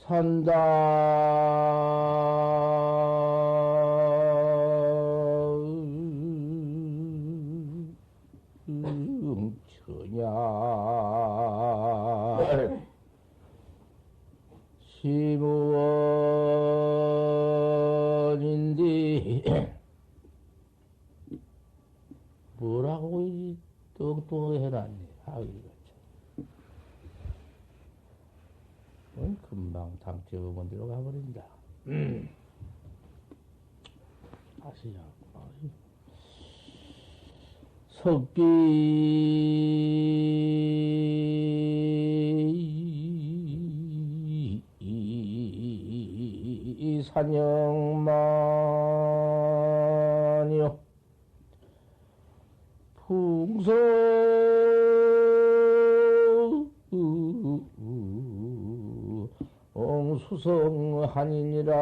산다 응처냐 시무원인데 뭐라고 이 뚱뚱하게 해놨네. 하기가 참. 금방 당최어본 데로 가버린다. 다시 자꾸. 석비 산영만이요 풍성 옹수성한이니라.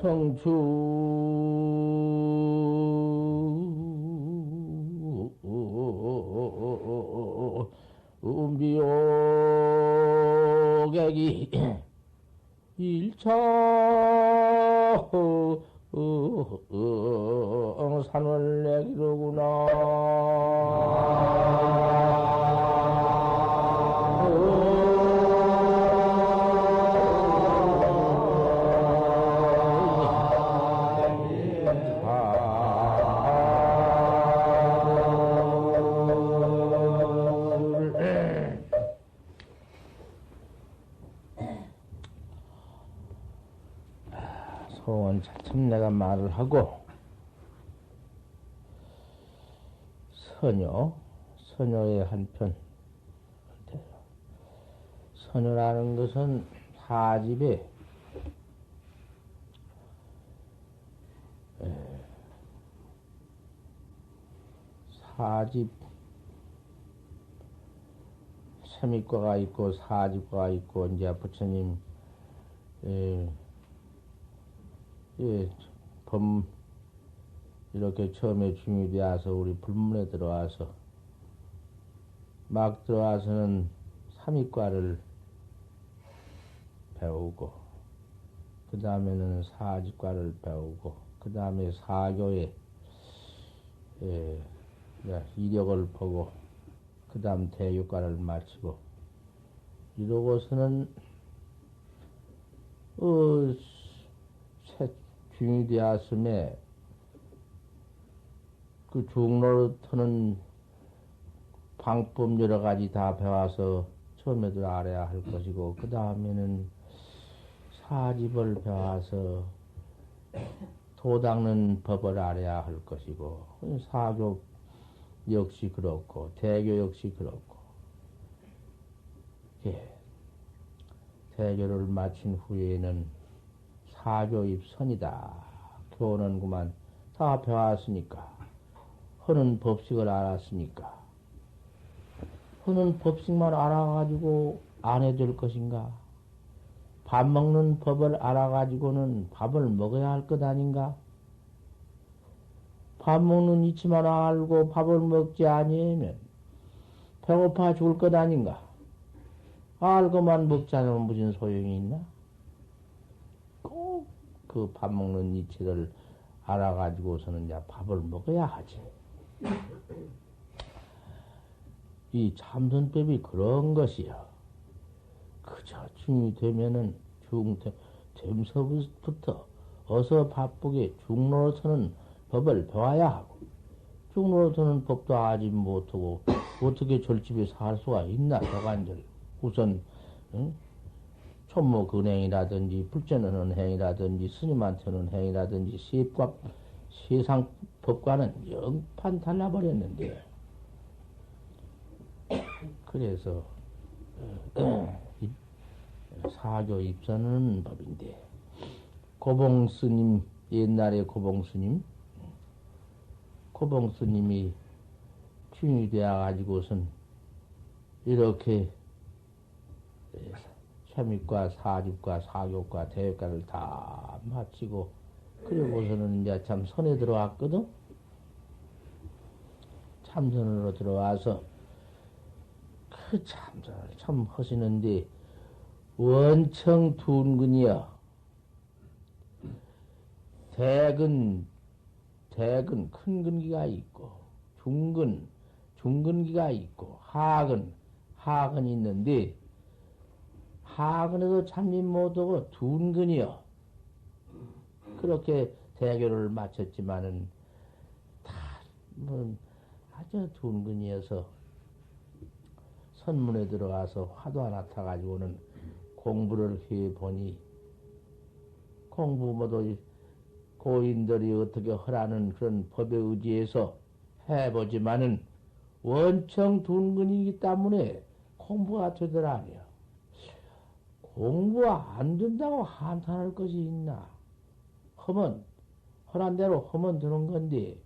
청추 음비오객이 일차 산을 내기로구나. 소원 차츰 내가 말을 하고, 서녀의 한편. 서녀라는 것은 사집에 사집 삼입과가 있고 사집과가 있고 이제 부처님 이렇게 처음에 중이 되어서 우리 불문에 들어와서 막 들어와서는 삼입과를 배우고 그 다음에는 사집과를 배우고 그 다음에 사교에 이력을 보고 그 다음 대교과를 마치고 이러고서는 중이 되었음에 그 중로부터는 방법 여러 가지 다 배워서 처음에도 알아야 할 것이고 그 다음에는 사집을 배워서 도 닦는 법을 알아야 할 것이고 사교 역시 그렇고 대교 역시 그렇고 대교를 마친 후에는 사교 입선이다. 교는 그만 다 배웠으니까 하는 법식을 알았으니까 하는 법식만 알아가지고 안 해줄 것인가? 밥 먹는 법을 알아가지고는 밥을 먹어야 할 것 아닌가? 밥 먹는 이치만 알고 밥을 먹지 아니하면 배고파 죽을 것 아닌가? 알고만 먹지 않으면 무슨 소용이 있나? 꼭 그 밥 먹는 이치를 알아가지고서는 이제 밥을 먹어야 하지. 이 참선법이 그런 것이요. 그저 중이 되면은 됨서부터 어서 바쁘게 중로서는 법을 배워야 하고 중로서는 법도 아직 못하고 어떻게 절집에 살 수가 있나 도관절 우선 촌모 근행이라든지 불전하는 행이라든지 스님한테는 행이라든지 세상 법과는 영판 달라버렸는데 그래서 사교 입선하는 법인데 고봉스님 옛날에 고봉스님이 중이 되어 가지고선 이렇게 샤밋과 사집과 사교과 대회과를 다 마치고 그러고서는 이제 참 선에 들어왔거든. 참선으로 들어와서 그 참선을 참 하시는데 원청 둔근이여 대근 큰 근기가 있고 중근기가 있고 하근 있는데 하근에도 참님 못하고 둔근이여 그렇게 대교를 마쳤지만은 다 아주 둔근이어서 선문에 들어가서 화두 하나 타가지고는 공부를 해보니 공부 모두 고인들이 어떻게 하라는 그런 법에 의지해서 해보지만은 원청 둔근이기 때문에 공부가 되더라 아니야. 공부 안 된다고 한탄할 것이 있나? 허란 대로 하면 되는 건데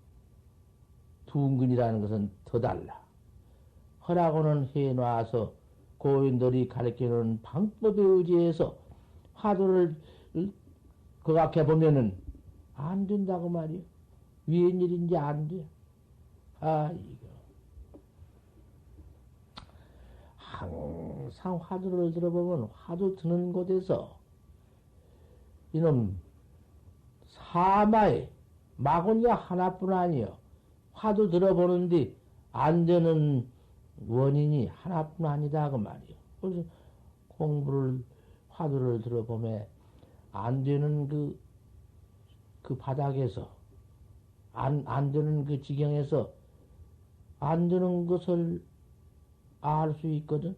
둔근이라는 것은 더 달라. 허라고는 해놔서 고인들이 가르치는 방법에 의지해서 화두를 그각해 보면은 안 된다고 말이야. 웬일인지 안 돼. 이거. 항상 화두를 들어보면 화두 드는 곳에서 이놈 사마에 마군이야 하나뿐 아니여. 화두 들어보는데 안 되는 원인이 하나뿐 아니다 그 말이요. 그래서 화두를 들어보면 안 되는 그 바닥에서 안 되는 그 지경에서 안 되는 것을 알 수 있거든.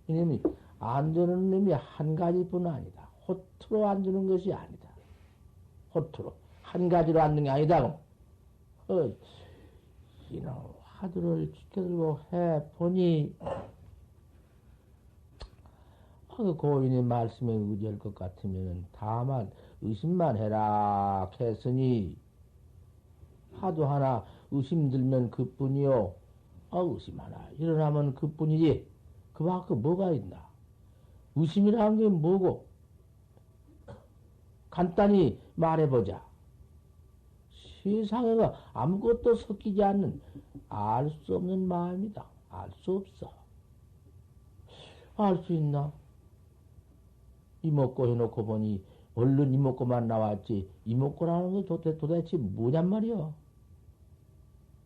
이놈이 안 되는 놈이 한 가지뿐 아니다. 호투로 안 되는 것이 아니다. 호투로 한 가지로 안 되는 게 아니다. 이놈 화두를 지켜들고 해 보니 그 고인의 말씀에 의지할 것 같으면은 다만 의심만 해라 했으니 화두 하나 의심 들면 그뿐이요. 의심 하나 일어나면 그뿐이지. 그 밖에 뭐가 있나? 의심이라는 게 뭐고? 간단히 말해보자. 세상에가 아무것도 섞이지 않는 알 수 없는 마음이다. 알 수 없어. 알 수 있나? 이먹고 해놓고 보니 얼른 이먹고만 나왔지. 이먹고라는 게 도대체 뭐냔 말이야.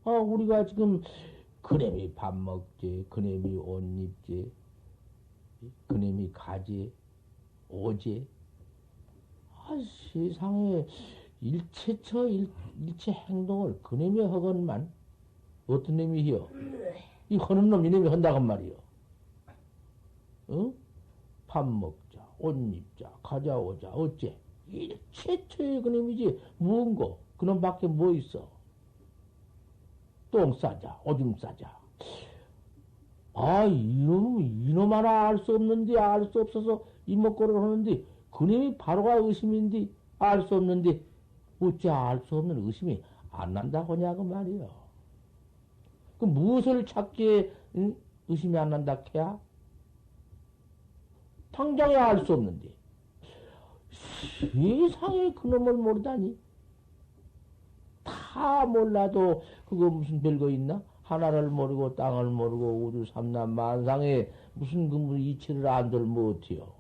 우리가 지금 그놈이 밥 먹지, 그놈이 옷 입지, 그놈이 가지, 오지. 세상에 일체 행동을 그놈이 하건만 어떤 놈이 히요? 이 하는 놈 이놈이 한다고 말이요. 밥 먹자, 옷 입자, 가자 오자 어째? 일체처의 그놈이지 무언고 그놈밖에 뭐 있어? 똥 싸자, 오줌 싸자. 이놈 하나 알 수 없는데, 알 수 없어서 이목고를 하는데, 그놈이 바로가 의심인데, 알 수 없는데, 어째 알 수 없는 의심이 안 난다고 하냐고 말이요. 그 무엇을 찾기에, 의심이 안 난다 해야? 당장에 알 수 없는데, 세상에 그놈을 모르다니? 다 몰라도 그거 무슨 별거 있나? 하나를 모르고 땅을 모르고 우주 삼남 만상에 무슨 이치를 안들 못해요.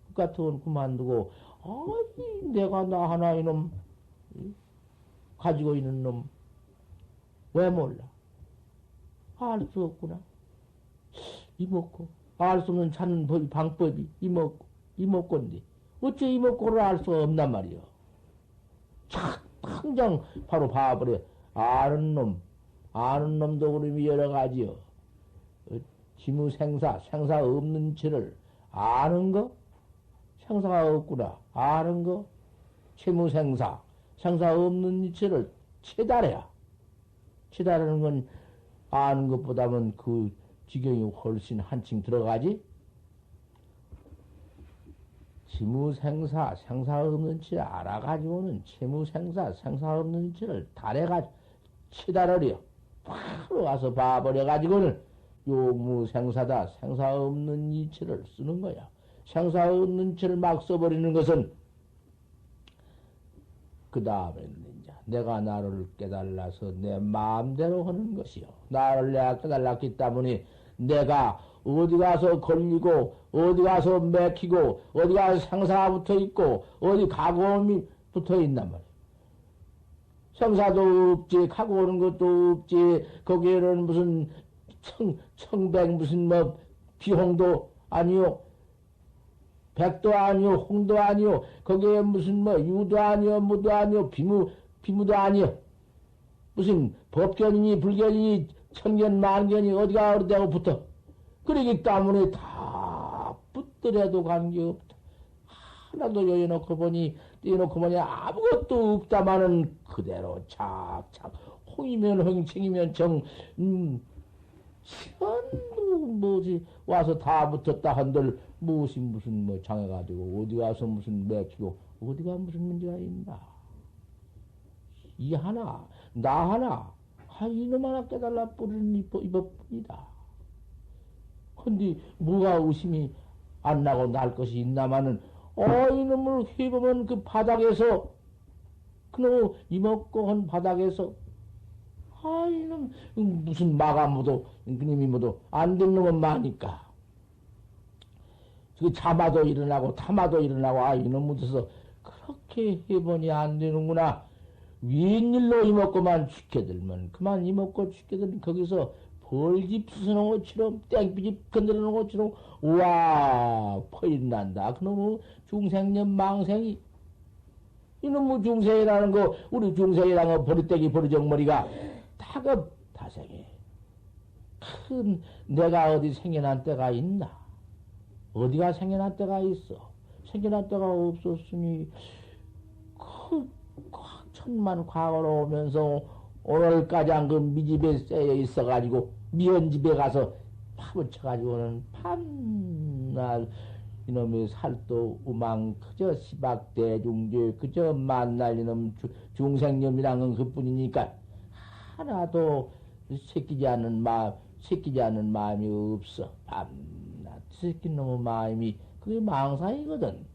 그 같은 건 그만두고 내가 나 하나 이놈 가지고 있는 놈 왜 몰라? 알 수 없구나. 이먹고 알 수 없는 찾는 방법이 이먹고인데 어째 이먹고를 알 수 없단 말이요. 당장 바로 봐버려. 아는 놈도 그림이 여러 가지요. 지무생사, 생사 없는 죄를 아는 거? 생사가 없구나. 아는 거? 채무생사, 생사 없는 이체를 체달해야. 체달하는 건 아는 것보다는 그 지경이 훨씬 한층 들어가지? 지무생사, 생사 없는 치를 알아가지고는 채무생사, 생사 없는 치를 달해가지고 치달으려. 바로 와서 봐버려가지고는 요무 생사다. 생사 없는 이체를 쓰는 거야. 생사 없는 이체를 막 써버리는 것은 그 다음에는 이제 내가 나를 깨달아서 내 마음대로 하는 것이요. 나를 내가 깨달았기 때문에 내가 어디 가서 걸리고 어디 가서 맥히고 어디 가서 생사가 붙어 있고 어디 가고음이 붙어 있단 말이야. 생사도 없지 가고 오는 것도 없지 거기에는 무슨 청백 무슨 뭐 비홍도 아니요 백도 아니요 홍도 아니요 거기에 무슨 뭐 유도 아니요 무도 아니요 비무도 아니요 무슨 법견이니 불견이니 천견 만견이 어디가 어디하고 붙어 그러기 때문에 다 붙더라도 관계없다. 하나도 여여놓고 보니 떼놓고 보니 아무것도 없다마는 그대로 착착 홍이면 홍, 청이면 청, 전부 뭐지 와서 다 붙었다 한들 무엇이 무슨 뭐 장애가 되고 어디 가서 무슨 맥히고 어디가 무슨 문제가 있나 이 하나 나 하나 이놈 하나 깨달라 뿌리는 이법뿐이다. 근데 뭐가 의심이 안 나고 날 것이 있나마는 이놈을 해보면 그 바닥에서 그놈 이먹고 한 바닥에서 이놈 무슨 마감모도 그님이 모두 안 된 놈은 많으니까 그 자마도 일어나고 타마도 일어나고 이놈 묻어서 그렇게 해보니 안 되는구나. 웬일로 이먹고만 죽게 들면 그만 이먹고 죽게 들면 거기서 벌집 수선한 것처럼 땡비집 건드리는 것처럼 우와 퍼일난다. 그놈의 중생년 망생이 이놈의 중생이라는 거 우리 중생이라는 거 버리떼기 버리정머리가 다급다생해. 큰 내가 어디 생겨난 때가 있나? 어디가 생겨난 때가 있어? 생겨난 때가 없었으니 그 천만 과거로 오면서 오늘까지 그 미집에 쌓여 있어가지고 미연집에 가서 파묻혀가지고는 밤낮 이놈의 살도 우망 그저 시박대중죄 그저 만날 이놈 중생념이란 건 그뿐이니까 하나도 새끼지 않는 마음이 없어. 밤낮 새끼 놈의 마음이 그게 망상이거든.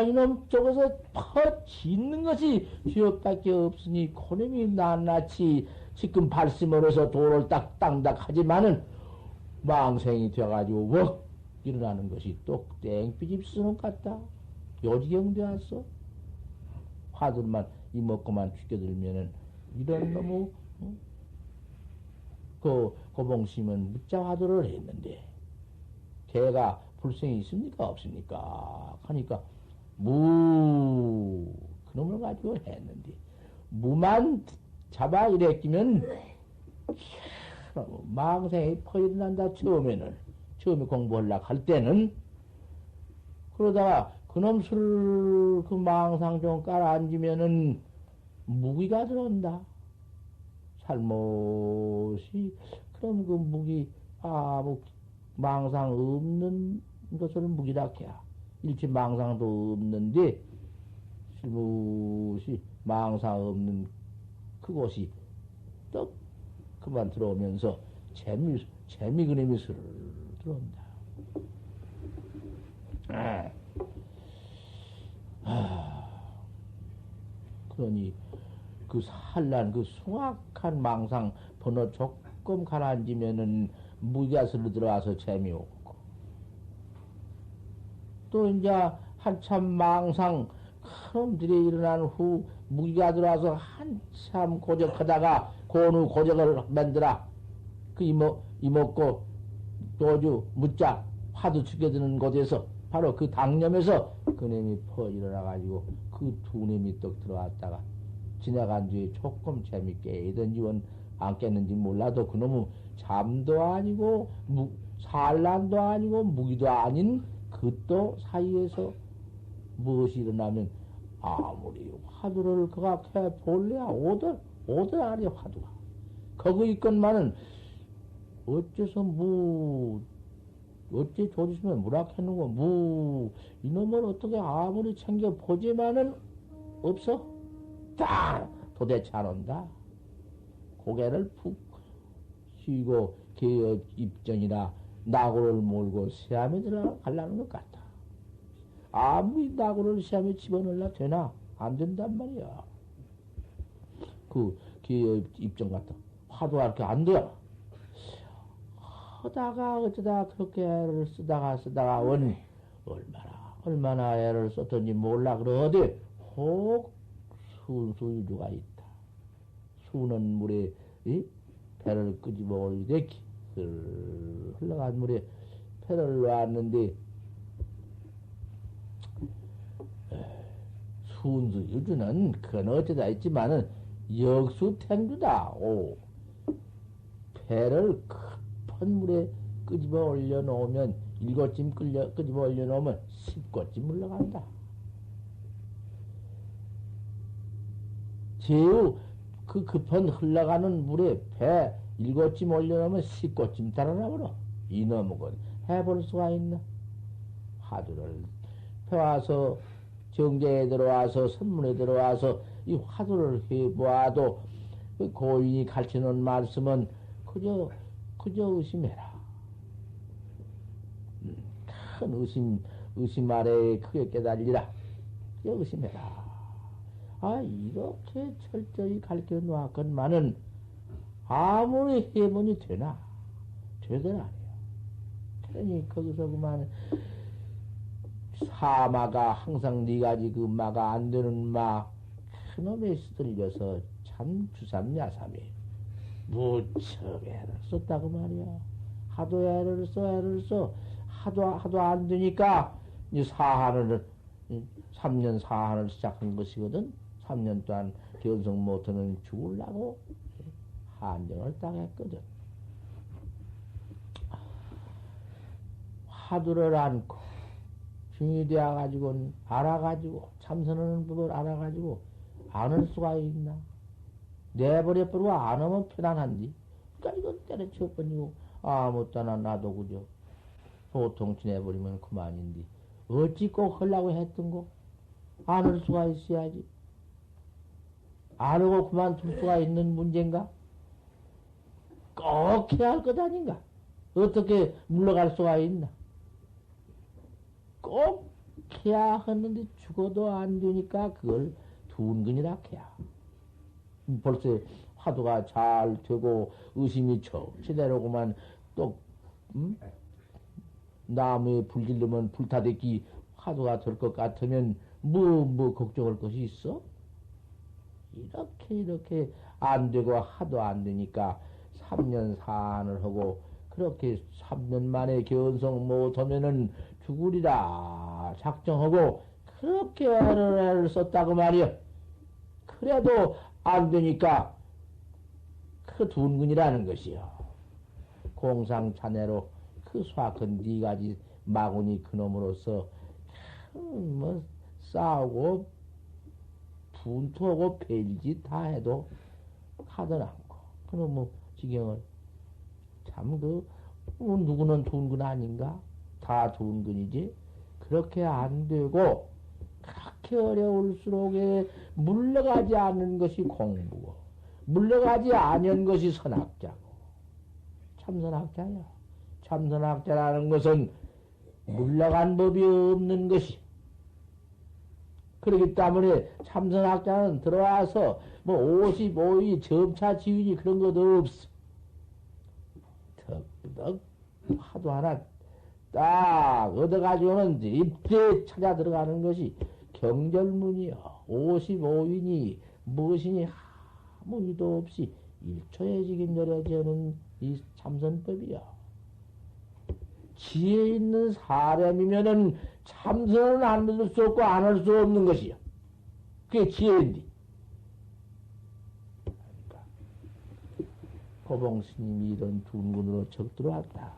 이놈 쪽에서 퍼 짓는 것이 죄업밖에 없으니 그놈이 낱낱이 지금 발심을 해서 도를 땅딱 하지만은 망생이 돼가지고 웍 일어나는 것이 또 땡삐집 쓰는 것 같다. 요지경 되었어. 화두만 이먹고만 죽여들면은 이런 놈의 그 고봉심은 묻자 화두를 했는데 걔가 불성이 있습니까 없습니까 하니까 그놈을 가지고 했는데 무만 잡아 이래 끼면 망생이 퍼일난다. 처음에 공부하려고 할 때는 그러다가 그놈 술 그 망상 좀 깔아앉으면은 무기가 들어온다. 살못이 그럼 그 무기 아무 망상 없는 것을 무기라 해야. 일체 망상도 없는데 실무시 망상 없는 그곳이 떡 그만 들어오면서 재미 그림이 스르르 들어온다. 그러니 그 산란 그 숭악한 망상 번호 조금 가라앉으면은 무기가 스르 들어와서 재미없고 또 이제 한참 망상 큰 놈들이 일어난 후 무기가 들어와서 한참 고적하다가 고누 고적을 만들어 그 이먹고 도주 묻자 화두 죽여드는 곳에서 바로 그 당념에서 그놈이 퍼 일어나가지고 그 두 놈이 떡 들어왔다가 지나간 뒤에 조금 재밌게 이든지 안 깼는지 몰라도 그놈의 잠도 아니고 산란도 아니고 무기도 아닌 그또 사이에서 무엇이 일어나면 아무리 화두를 그가 해 볼래야 오들 아니 화두가 거기 있건만은 어째서 어째 조지시면 무락했는고 이놈을 어떻게 아무리 챙겨 보지만은 없어. 딱 도대체 안 온다. 고개를 푹 쉬고 개업 입전이나 나고를 몰고 세암에 들어가려는 것 같아. 아무리 나고를 세암에 집어넣으려 되나? 안 된단 말이야. 그 개업 입전 같아. 화두할 게 안 돼. 하다가 어쩌다 그렇게 애를 쓰다가 얼마나 애를 썼던지 몰라. 그러되 혹 순수유주가 있다. 수는 물에 이? 배를 끄집어 올리되 흘러간 물에 배를 놨는데 순수유주는 그건 어쩌다 있지만은 역수탱주다. 오. 배를 깊은 물에 끄집어 올려놓으면 7곳쯤 끄집어 올려놓으면 10곳쯤 흘러간다. 제우 그 급한 흘러가는 물에 배 7곳쯤 올려놓으면 10곳쯤 달아나버려. 이놈은 건 해볼 수가 있나? 화두를 배워서 정제에 들어와서 선문에 들어와서 이 화두를 해보아도 그 고인이 가르치는 말씀은 그저 의심해라. 큰 의심 아래에 크게 깨달리라. 그저 의심해라. 아, 이렇게 철저히 가르쳐 놓았건만은 아무리 해보니 되나? 되더라. 그러니 거기서 그만 사마가 항상 네 가지 그 마가 안 되는 마 그놈에 시들려서 참 주삼야삼이 무척 애를 썼다고 말이야. 하도 애를 써 하도 안 되니까 이 사한을 3년 사한을 시작한 것이거든. 3년 동안 견성 못하는 죽으려고 한정을 당했거든. 화두를 안고 중이 되어가지고 알아가지고 참선하는 법을 알아가지고 안을 수가 있나? 내버려버리고 안 하면 편안한디. 그러니까 이거 때려치워버리고 아무 때나 놔도 그저 보통 지내버리면 그만인디. 어찌 꼭 하려고 했던 거? 안 할 수가 있어야지. 안 하고 그만둘 수가 있는 문제인가? 꼭 해야 할 것 아닌가? 어떻게 물러갈 수가 있나? 꼭 해야 하는데 죽어도 안 되니까 그걸 둔근이라 해야. 벌써 화두가 잘 되고 의심이 제대로구만 또 나무에 불 지르면 불타대기 화두가 될 것 같으면 뭐 걱정할 것이 있어? 이렇게 안 되고 하도 안 되니까 3년 사안을 하고 그렇게 3년 만에 견성 못하면은 죽으리라 작정하고 그렇게 애를 썼다고 말이야. 그래도 안 되니까 그 둔근이라는 것이요. 공상차내로 그 수학은 네 가지 마구니 그놈으로서 뭐 싸우고 분투하고 벨짓 다 해도 하든 않고 그놈 뭐 지경을 참 누구는 둔근 아닌가? 다 둔근이지. 그렇게 안 되고 그렇게 어려울수록에 물러가지 않는 것이 공부고 물러가지 않은 것이 선학자고 참선학자야. 참선학자라는 것은 물러간 법이 없는 것이. 그렇기 때문에 참선학자는 들어와서 뭐 55위 점차 지위니 그런 것도 없어. 덕 화두 하나 딱 얻어가지고는 입대에 찾아 들어가는 것이 경절문이요. 55위니 무엇이니 아무 이도 없이 1초에 지긴 열어지는 이 참선법이요. 지혜 있는 사람이면은 참선은 안 믿을 수 없고 안 할 수 없는 것이요. 그게 지혜인데. 그러니까 고봉스님이 이런 둔근으로 적 들어왔다.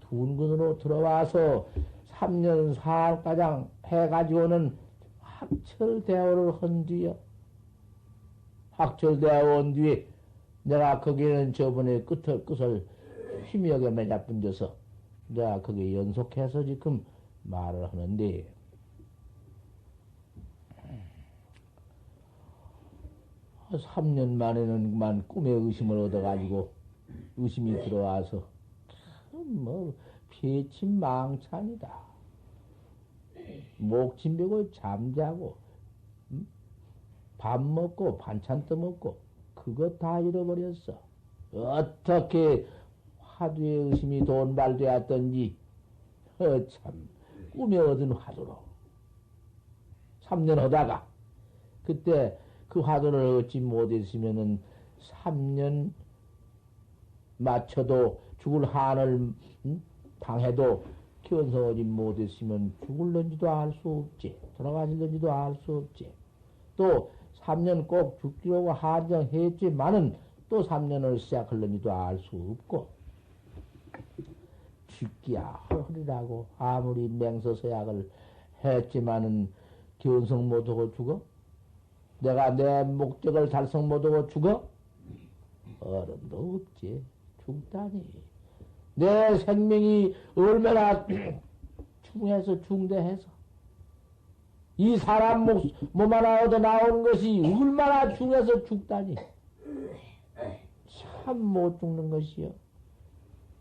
둔근으로 들어와서 3년 4일가량 해가지고는 학철대오를 한 뒤에 학철대오 온 뒤에 내가 거기는 저번에 끝을 희미하게 매잡분져서 내가 거기에 연속해서 지금 말을 하는데 3년 만에는 그만 꿈의 의심을 얻어가지고 의심이 들어와서 뭐 패친망찬이다. 목침 베고 잠자고 밥 먹고 반찬 떠먹고 그거 다 잃어버렸어. 어떻게 화두의 의심이 돈발되었던지 참 꿈에 얻은 화두로 3년 하다가 그때 그 화두를 얻지 못했으면은 3년 맞춰도 죽을 한을 당해도 견성하지 못했으면 죽을런지도 알 수 없지. 돌아가실런지도 알 수 없지. 또 3년 꼭 죽기로 한정했지만은 또 3년을 시작할런지도 알 수 없고 죽기야 허리라고 아무리 맹서서약을 했지만은 견성 못하고 죽어? 내가 내 목적을 달성 못하고 죽어? 어른도 없지. 죽다니. 내 생명이 얼마나 중해서 중대해서 이 사람 몸 하나 얻어 나온 것이 얼마나 중해서 죽다니. 참 못 죽는 것이요.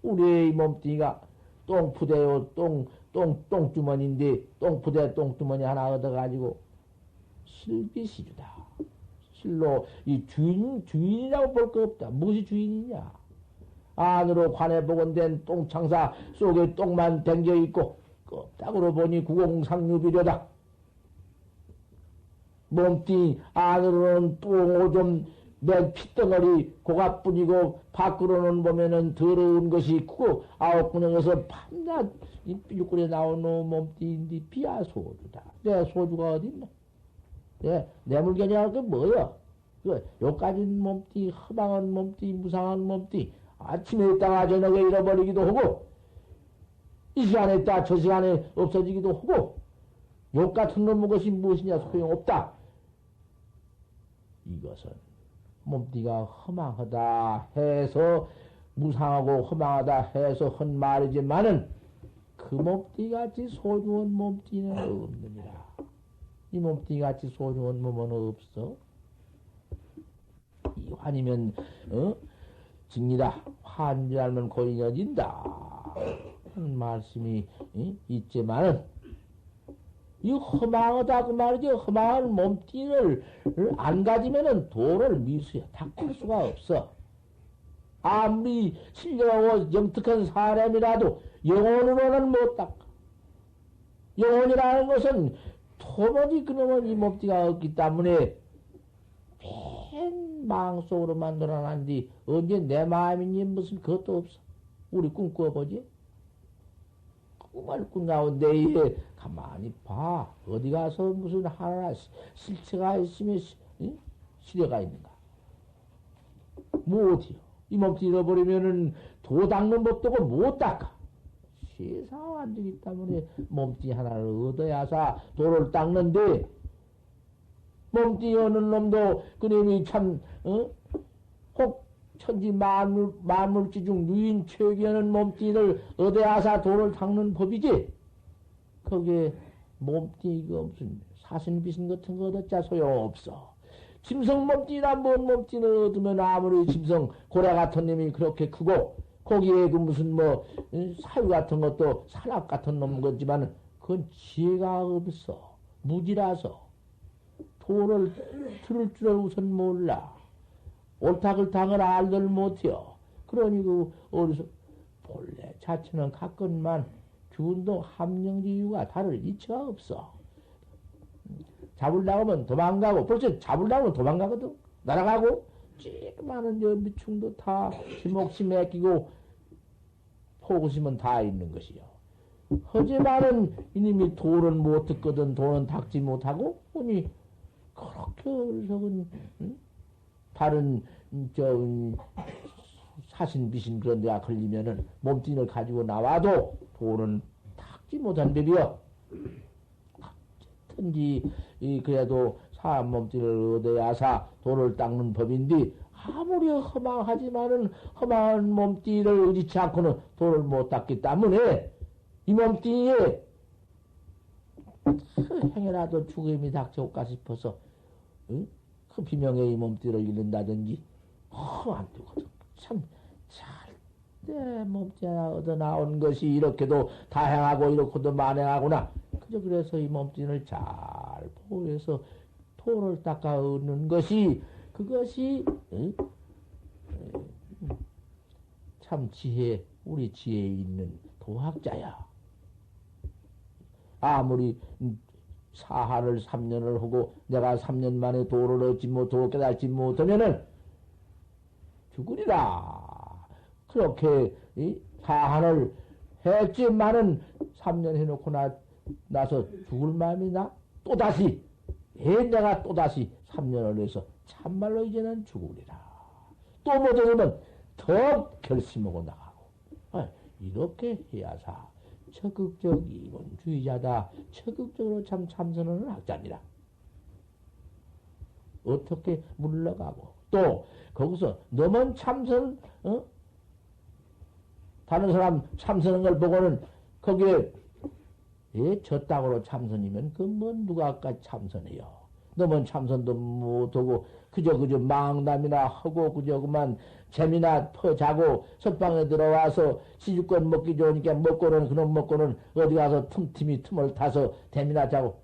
우리의 몸뚱이가 똥푸대요. 똥주머니인데 똥푸대 똥주머니 하나 얻어가지고 실비시주다. 실로 이 주인이라고 볼 거 없다. 무엇이 주인이냐? 안으로 관에 복원된 똥창사 속에 똥만 댕겨 있고 껍닥으로 보니 구공상류비료다. 몸뚱이 안으로는 똥오줌 맨 핏덩어리 고갑뿐이고 밖으로는 보면은 더러운 것이 있고 아홉 군형에서 밤낮 일꾼에 나오는 몸뚱이인데 비야 소주다. 내 소주가 어딨나? 내 물건이랄 게 뭐야? 요까진 몸뚱이, 허망한 몸뚱이, 무상한 몸뚱이 아침에 있다가 저녁에 잃어버리기도 하고 이 시간에 있다 저 시간에 없어지기도 하고 욕 같은 놈의 것이 무엇이냐 소용없다. 이것은 몸뚱이가 허망하다 해서 무상하고 허망하다 해서 한 말이지만은 그 몸뚱이 같이 소중한 몸뚱이는 없느니라. 이 몸뚱이 같이 소중한 몸은 없어. 이환이면 직리다. 환지 알면 고인여진다. 하는 말씀이 있지만은 이 허망하다 그 말이지. 허망한 몸뚱이를 안 가지면은 도를 미수야 닦을 수가 없어. 아무리 신령하고 영특한 사람이라도 영혼으로는 못 닦아. 영혼이라는 것은 도무지 그놈은 이 몸뚱이가 없기 때문에 맨 마음속으로 만들어놨 뒤 언제 내 마음이니 무슨 그것도 없어. 우리 꿈꿔보지. 꿈을 꾼다고 내에 가만히 봐. 어디 가서 무슨 하나 실체가 있으면 시려가 있는가? 뭐 어디요? 이 몸뚱이 잃어버리면은 도 닦는 법도 못 닦아. 세상 안 되기 때문에 몸뚱이 하나를 얻어야사 도를 닦는데 몸뚱이 오는 놈도 그놈이 참 혹 천지 만물지 중 유인 최기하는 몸뚱이를 얻어야사 도를 닦는 법이지. 거기에 몸뚱이가 무슨 사신비신 같은 거 얻었자 소용없어. 짐승 몸뚱이나 뭔 몸뚱이를 얻으면 아무리 짐승 고래 같은 놈이 그렇게 크고 거기에 그 무슨 뭐 사유 같은 것도 산악 같은 놈 거지만 그건 지혜가 없어. 무지라서 도를 들을 줄을 우선 몰라. 옳다글탕을 알들 못해요. 그러니 그 어디서 본래 자체는 같건만 주운동 함령지유가 다를 이치가 없어. 잡으려고 하면 도망가고 벌써 잡으려고 하면 도망가거든. 날아가고 찌그마한 저 미충도 다 지목시 맡기고 포구심은 다 있는 것이요. 하지만은 이님이 도는 못 듣거든. 도는 닦지 못하고 보니 그렇게 어리석은 다른 사신 비신 그런 데가 걸리면은 몸뚱이를 가지고 나와도 도는 닦지 못한 법이요. 어쨌든지 그래도 사람 몸뚱이를 얻어야사 도를 닦는 법인데 아무리 허망하지만은 허망한 몸뚱이를 의지치 않고는 도를 못 닦기 때문에 이 몸뚱이에 행여라도 죽음이 닥쳐올까 싶어서 그 비명의 이 몸뚱이를 잃는다든지 안 되거든. 참 절대 몸뚱이 하나 얻어 나온 것이 이렇게도 다행하고 이렇게도 만행하구나. 그저 그래서 이 몸뚱이를 잘 보호해서 토를 닦아 얻는 것이 그것이 참 지혜, 우리 지혜에 있는 도학자야. 아무리 사하를 3년을 하고 내가 3년 만에 도를 얻지 못하고 깨달지 못하면은 죽으리라. 그렇게 사한을 했지만은 3년 해놓고 나서 죽을 마음이 나? 또다시 내가 또다시 3년을 해서 참말로 이제는 죽으리라. 또 못하면 더 결심하고 나가고. 이렇게 해야사 적극적 이론주의자다. 적극적으로 참 참선하는 학자니라. 어떻게 물러가고 또 거기서 너만 참선 다른 사람 참선한 걸 보고는 거기에 저 땅으로 참선이면 그 뭐 누가까지 참선해요. 너만 참선도 못하고 그저 망담이나 하고 그저 그만 재미나 퍼자고 석방에 들어와서 시주권 먹기 좋으니까 먹고는 그놈 먹고는 어디 가서 틈틈이 틈을 타서 댐이나 자고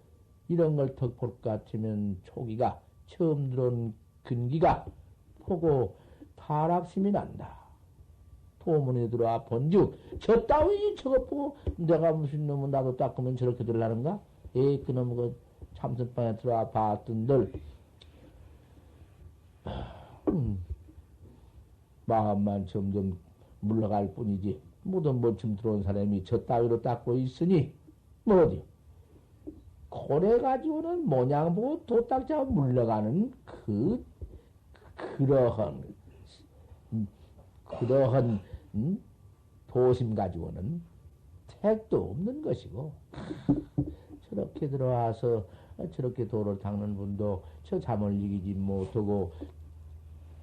이런 걸 더 볼 것 같으면 초기가 처음 들어온 근기가 보고 타락심이 난다. 도문에 들어와 본즉 저 따위 저것 보고 내가 무슨 놈은 나도 닦으면 저렇게 들라는가? 그놈 그 참선방에 들어와 봤던들 마음만 점점 물러갈 뿐이지. 모든 뭐쯤 들어온 사람이 저 따위로 닦고 있으니 뭐 어디 고래 가지고는 모양 보고 도 닦자 물러가는 그러한 도심 가지고는 택도 없는 것이고 저렇게 들어와서 저렇게 도를 닦는 분도 저 잠을 이기지 못하고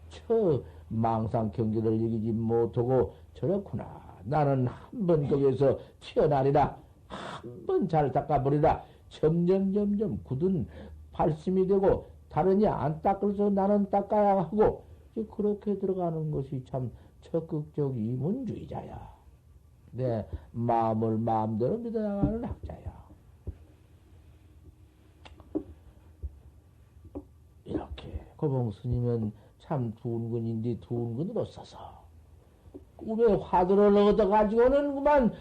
저 망상 경계를 이기지 못하고 저렇구나. 나는 한 번 거기에서 튀어나리라. 한 번 잘 닦아버리라. 점점 굳은 발심이 되고 다른이 안 닦아서 나는 닦아야 하고 그렇게 들어가는 것이 참 적극적 이문주의자야. 내 마음을 마음대로 믿어나가는 학자야. 이렇게 고봉 스님은 참 두운근인데 두운근으로 써서 꿈에 화두를 얻어가지고는 그만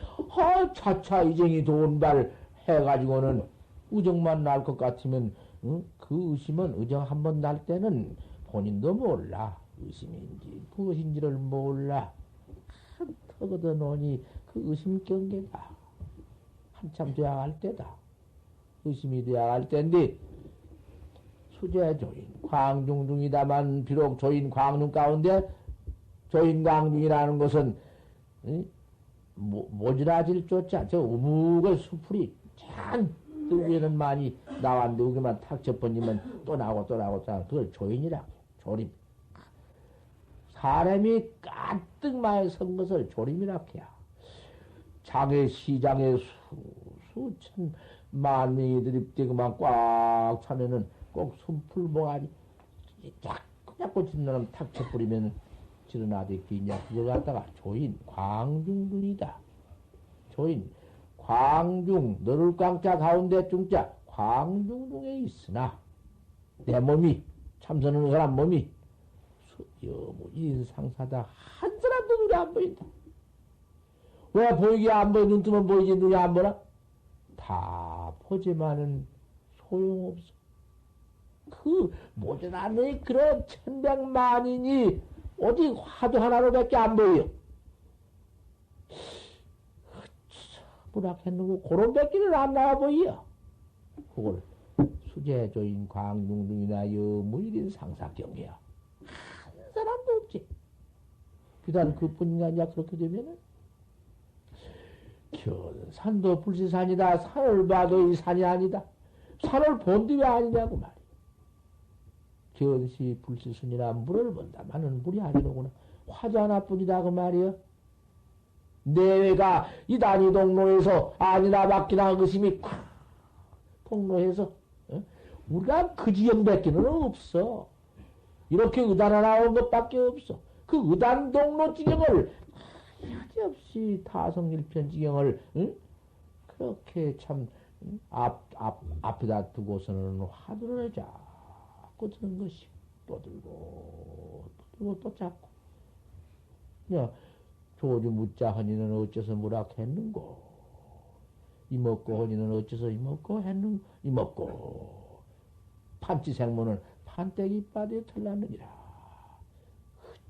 차차 이쟁이 도운발 해가지고는 우정만 날 것 같으면 그 의심은 의정 한번 날 때는 본인도 몰라. 의심인지 무엇인지를 몰라. 한턱 얻어놓으니 그 의심 경계다. 한참 돼야 할 때다. 의심이 돼야 할 때인데 수제 조인 광중중이다만 비록 조인 광중 가운데 조인 광중이라는 것은 모지라질 쫓자 저 우묵의 수풀이 잔뜩 위에는 많이 나왔는데 여기만 탁 젖번지면 또 나오고 그걸 조인이라고 조림. 사람이 가득 많이 선 것을 조림이라고 해야. 장의 시장에 수천 만 명이 들입대고만 꽉 차면은 꼭 숨풀봉아리 자꾸 짓는 탁 쳐버리면 지르나대 끼냐. 그걸 갖다가 조인 광중중이다. 조인 광중 너를 광자 가운데 중자 광중중에 있으나 내 몸이 참선하는 사람 몸이 여무 인상사다. 한 사람도 눈에 안 보인다. 왜 보이게 안 보여? 눈 뜨면 보이지 눈이 안 보나? 다 보지만은 소용없어. 그 모자라는 그런 천백만이니 어디 화두 하나로밖에 안 보여. 문학했는고 그런 밖에는 안 나와 보여. 그걸 수제조인 광중중이나 여무일인 상사경계야. 한 사람도 없지. 비단 그뿐이 아니야. 그렇게 되면은 산도 불시산이다. 산을 봐도 이 산이 아니다. 산을 본데 왜 아니냐고 말이야. 견시 불시순이나 물을 본다마는 물이 아니로구나. 화두 하나뿐이다 그 말이야. 내외가 이 단위 동로에서 아니나 밖이나 의심이 콱 동로에서 우리가 그 지경밖에는 없어. 이렇게 의단하 나온 것밖에 없어. 그 의단동로 지경을 여지없이 타성일편 지경을 응? 그렇게 참 앞에다 두고서는 화두를 자꾸 드는 것이 또 들고 또 들고 또 잡고 야 조주 묻자 허니는 어째서 무락했는고 이먹고 허니는 어째서 이먹고 했는 이먹고 판치생모는 판때기 이빠디에 털났느니라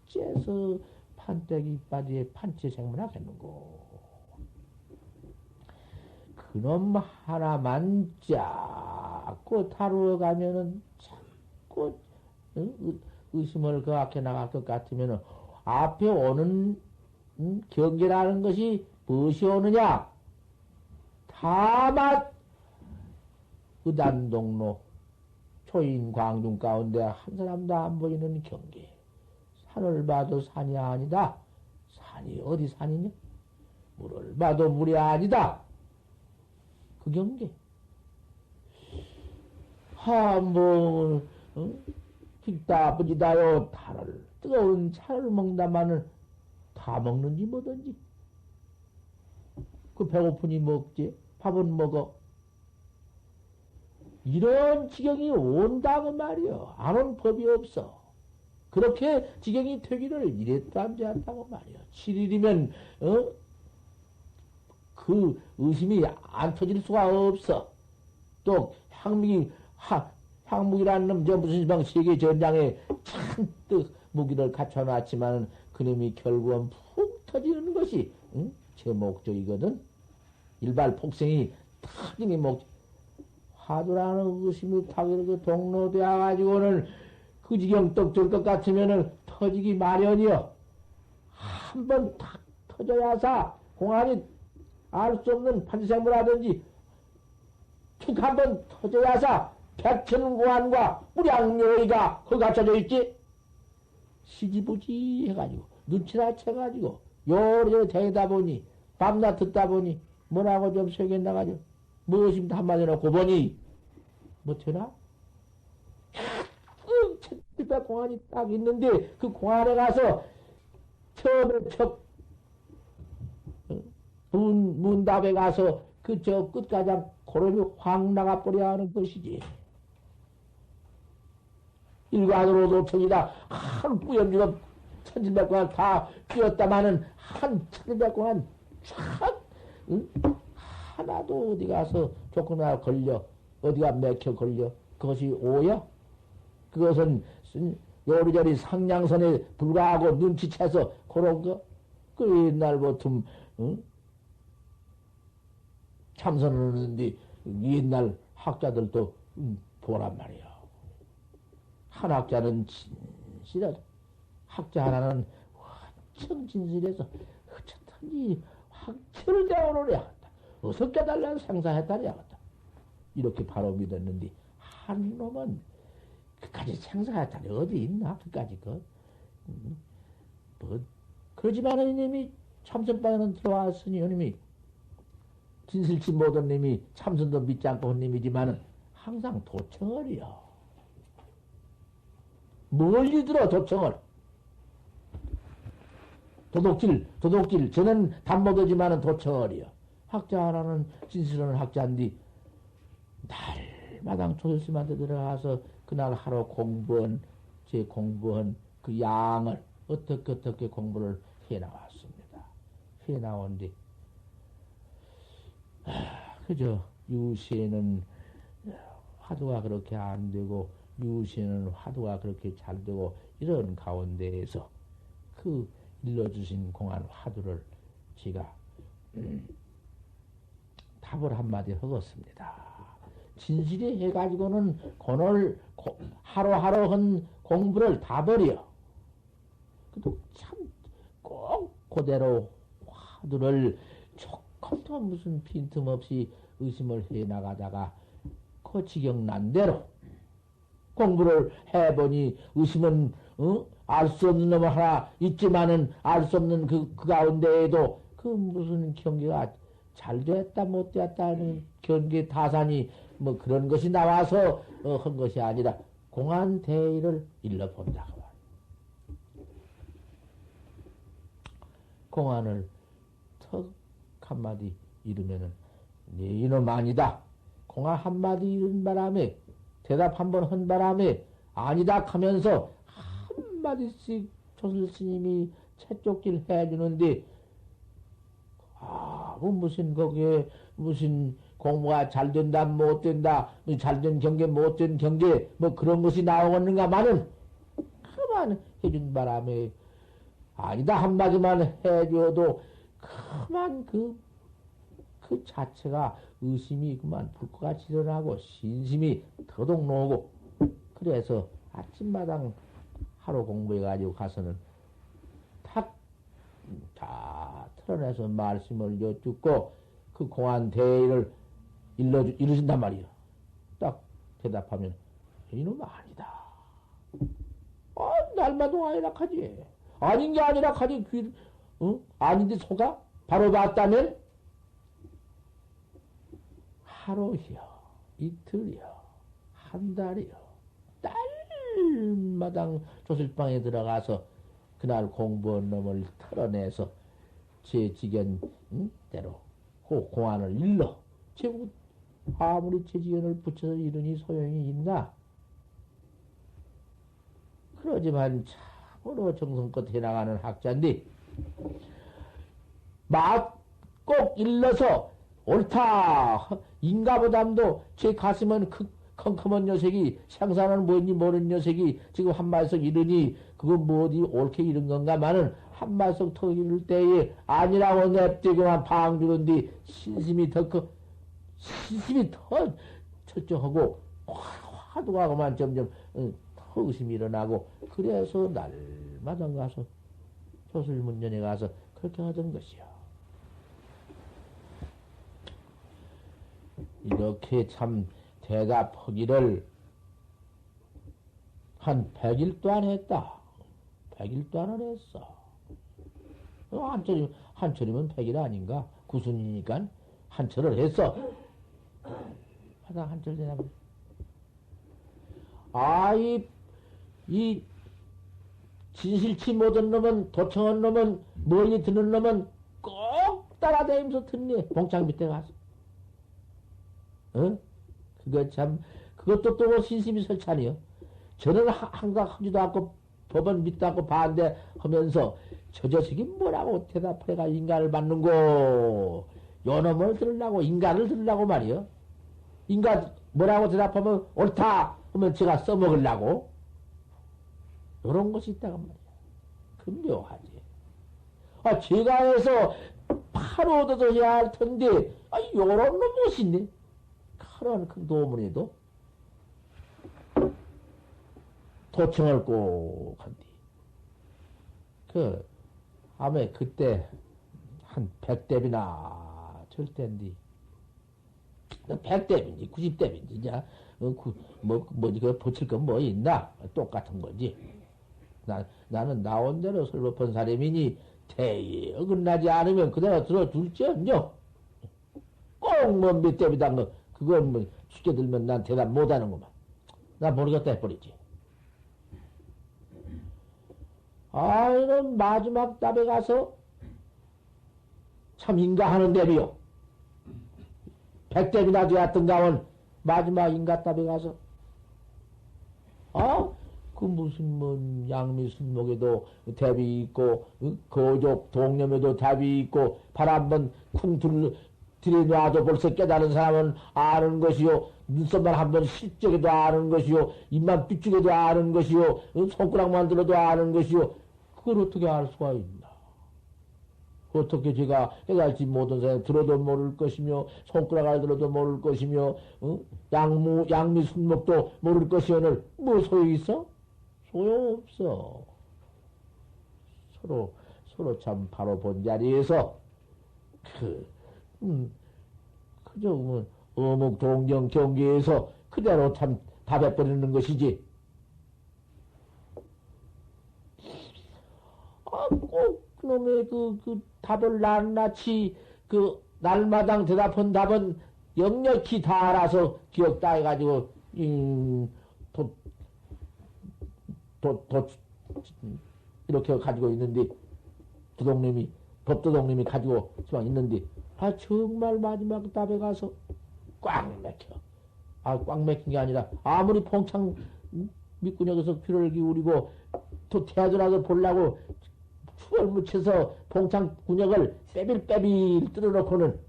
어째서 판때기 이빠디에 판치생모나 했는고 그놈 하나만 자꾸 다루어 가면은 자꾸 의심을 그 앞에 나갈 것 같으면은 앞에 오는 경계라는 것이 무엇이 오느냐? 다만 의단동로 초인 광중 가운데 한 사람도 안 보이는 경계. 산을 봐도 산이 아니다. 산이 어디 산이냐? 물을 봐도 물이 아니다. 그 경계. 한번 빅다 부지다요 달을 뜨거운 차를 먹다마는 다 먹는지 뭐든지 그 배고프니 먹지 밥은 먹어 이런 지경이 온다고 말이요 안 온 법이 없어 그렇게 지경이 되기를 이랬도 안 되었다고 말이요 7일이면 그 의심이 안 터질 수가 없어 또 향무기라는 놈, 저 무슨 지방 세계 전장에 잔뜩 무기를 갖춰놨지만 그놈이 결국은 푹 터지는 것이 제 목적이거든. 일발 폭생이 터지니 화두라는 의심이 타기로 그 동로되어가지고는 그 지경 떡줄 것 같으면은 터지기 마련이여. 한번 탁 터져야사 공안이 알 수 없는 판생물하든지 툭 한번 터져야사 백천공안과 무량묘의가 그 갖춰져 있지. 시지부지 해가지고 눈치나 채가지고 요리저리 다니다 보니 밤낮 듣다 보니 뭐라고 좀 새겼나가지고 무엇입니다 한마디 놓고 보니 뭐 되나? 첫 공안이 딱 있는데 그 공안에 가서 처음에 첫 문답에 가서 그 저 끝까지 고름이 확 나가버려야 하는 것이지. 일관으로도 천이다. 한 뿌염지가 천진백공안 다 뛰었다마는 한 천진백공안 촥 응? 하나도 어디 가서 조금이나 걸려 어디가 맥혀 걸려 그것이 오여? 그것은 요리저리 상냥선에 불과하고 눈치채서 그런 거? 그 옛날부터 응? 참선을 하는데 옛날 학자들도 보란 말이야. 한 학자는 진실하다. 학자 하나는 완전 진실해서 어쨌든지 학철을 대원을 해야겠다. 어서 깨달라는 생사했다니 야겠다. 이렇게 바로 믿었는데 한 놈은 그까지 생사했다니 어디 있나? 그까지 뭐 그러지만은 이놈이 참선방에는 들어왔으니 이놈이 진실치 못한 놈이 참선도 믿지 않고 한 놈이지만은 항상 도청을이요. 멀리 들어 도청을 도둑질 저는 담보도지만은 도청을이요. 학자 하나는 진실한 학자인데 날마당 조실스한테 들어가서 그날 하루 공부한 그 양을 어떻게 공부를 해 나왔습니다. 해 나온뒤 그저 유시에는 화두가 그렇게 안 되고 유시에는 화두가 그렇게 잘 되고 이런 가운데에서 그 일러주신 공안 화두를 제가 답을 한마디 하겠습니다. 진실이 해가지고는 오늘 하루하루 한 공부를 다 버려. 그래도 참 꼭 그대로 화두를 조금도 무슨 빈틈없이 의심을 해 나가다가 그 지경난 대로 공부를 해보니 의심은 알 수 없는 놈 하나 있지만은 알 수 없는 그 가운데에도 그 무슨 경계가 잘 됐다 못 됐다 하는 경계 타산이 뭐 그런 것이 나와서 한 것이 아니라 공안 대의를 일러본다고. 공안을 턱 한마디 잃으면은 네 이놈 아니다. 공안 한마디 잃은 바람에 대답 한번 한 바람에 아니다 하면서 한마디씩 조실 스님이 채쪽질 해주는데 뭐 무슨 거기에 무슨 공부가 잘 된다 못 된다 잘 된 경계 못 된 경계 뭐 그런 것이 나오겠는가마는 그만 해준 바람에 아니다 한마디만 해줘도 그만 그 자체가 의심이 그만 불꽃같이 일어나고 신심이 더덕 놓고 그래서 아침마당 하루 공부해가지고 가서는 다 털어내서 말씀을 여쭙고 그 공안 대의를 이루신단 말이요. 딱 대답하면 이놈 아니다. 날마도 아니라 하지. 아닌 게 아니라 하지. 아닌데 속아? 바로 봤다면 하루요, 이틀이요, 한 달이요, 딸마당 조실방에 들어가서 그날 공부한 놈을 털어내서 제 지견 대로 그 공안을 일러. 제국 아무리 제 지견을 붙여서 이르니 소용이 있나? 그러지만 참으로 정성껏 해나가는 학자인데 꼭 일러서 옳다. 인가보담도 제 가슴은 컴컴한 녀석이 생사는 뭔지 모르는 녀석이 지금 한말석 이르니 그건 뭐 어디 옳게 이른 건가마는 한말석 턱 이를 때에 아니라고 냅두고만 방 주는데 신심이 더 철저하고 화두하고만 점점 더 의심이 일어나고 그래서 날마다 가서 조술문전에 가서 그렇게 하던 것이요. 이렇게 참 대답하기를 한 100일 동안 했다. 100일 동안을 했어. 한철이면 100일 아닌가? 구순이니까 한철을 했어. 하다 한철 되나 보네. 이 진실치 못한 놈은, 도청한 놈은, 멀리 드는 놈은 꼭 따라다니면서 듣네. 봉창 밑에 가서. 그거 참, 그것도 또 신심이 설찬이요. 저는 항상 하지도 않고, 법은 믿도 않고 반대하면서, 저 자식이 뭐라고 대답해가 인간을 받는고, 요 놈을 들으려고, 인간을 들으려고 말이요. 인간, 뭐라고 대답하면 옳다! 하면 제가 써먹으려고. 요런 것이 있다고 말이야. 그 묘하지. 제가 해서 바로 얻어서 해야 할 텐데, 요런 놈 못있네. 그런 큰 도문에도 도청을 꼭 한디. 아마 그때 한 100대비나 절 때인데, 100대비인지 90대비인지, 이제, 뭐지, 그 붙일 건 뭐 있나? 똑같은 거지. 나는 나온 대로 설법한 사람이니, 대에 어긋나지 않으면 그대로 들어둘지언정. 꼭 뭐 몇 대비다, 그건 뭐 쉽게 들면 난 대답 못 하는구만. 나 모르겠다 해버리지. 이런 마지막 답에 가서 참 인가하는 대비요. 100대비나 되었던가 온 마지막 인가답에 가서 그 무슨 뭐 양미순목에도 답이 있고 거족 동념에도 답이 있고 발 한번 쿵 들이놔도 벌써 깨달은 사람은 아는 것이요, 눈썹만 한번 실적에도 아는 것이요, 입만 삐죽에도 아는 것이요, 손가락만 들어도 아는 것이요. 그걸 어떻게 알 수가 있나? 어떻게 제가 깨달지 못한 사람이 들어도 모를 것이며, 손가락을 들어도 모를 것이며, 양미 순목도 모를 것이오늘 뭐 소용이 있어? 소용없어. 서로 참 바로 본 자리에서 그저 어묵 동정 경계에서 그대로 참 답해버리는 것이지. 꼭 그놈의 그 답을 낱낱이 날마당 대답한 답은 역력히 다 알아서 기억 다 해가지고 이렇게 가지고 있는데 부동님이 법도독님이 가지고 지방 있는데, 정말 마지막 답에 가서 꽉 막혀. 꽉 막힌 게 아니라, 아무리 봉창 밑구녕에서 귀를 기울이고, 또 태어나서 보려고 추월 묻혀서 봉창 군역을 빼빌빼빌 뚫어놓고는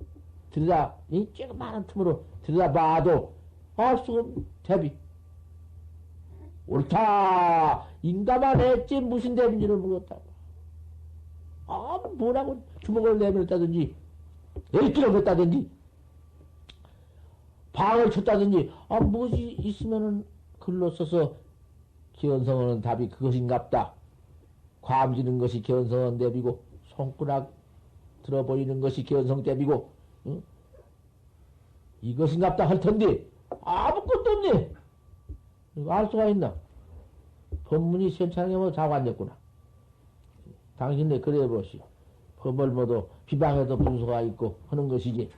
들여다, 이 조그마한 틈으로 들여다 봐도 알 수가 없는 대비. 옳다! 인가만 했지, 무슨 대비인지를 모르겠다고. 뭐라고 주먹을 내밀었다든지, 엘기를 했다든지, 방을 쳤다든지, 무엇이 있으면은 글로 써서 견성하는 답이 그것인갑다. 괌지는 것이 견성한 대비고, 손가락 들어보이는 것이 견성 대비고, 응? 이것인갑다 할 텐데, 아무것도 없네. 알 수가 있나? 법문이 시원찮게 뭐 자고 앉았구나. 당신네 그래 보시오. 법을 모두 비방해도 분수가 있고 하는 것이지.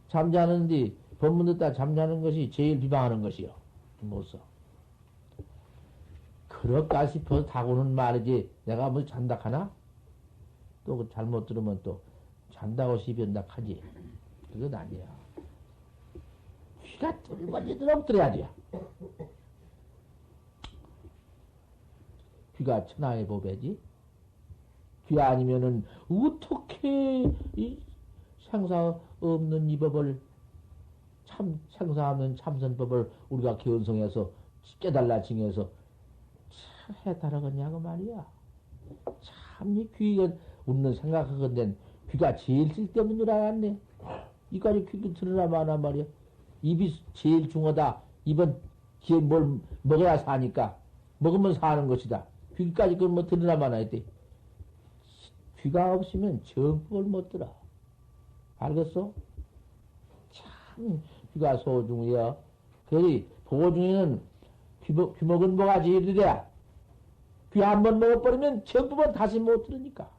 잠자는데 법문 듣다 잠자는 것이 제일 비방하는 것이요. 못써. 그럴까 싶어서 다고는 말이지. 내가 뭐 잔다 하나? 또 잘못 들으면 또 잔다고 시비한다 하지. 그건 아니야. 귀가 뚫어지도록 들어야지. 귀가 천하의 법이지. 귀 아니면은 어떻게 이 생사 없는 이 법을 생사 없는 참선법을 우리가 견성해서 깨달라 징해서 해달라겠냐고 말이야. 참 이 귀가 웃는 생각하건대 귀가 제일 쓸데없는 줄 알았네. 이까지 귀 들으나 마나 말이야. 입이 제일 중요하다. 입은 귀에 뭘 먹어야 사니까 먹으면 사는 것이다. 귀까지 그걸 뭐 들으나 마나 했대. 귀가 없으면 정법을 못 들어. 알겠어? 참 귀가 소중해요. 그러니 보고 중에는 귀먹은 뭐가 제일이래. 귀 한 번 먹어버리면 정법은 다시 못 들으니까.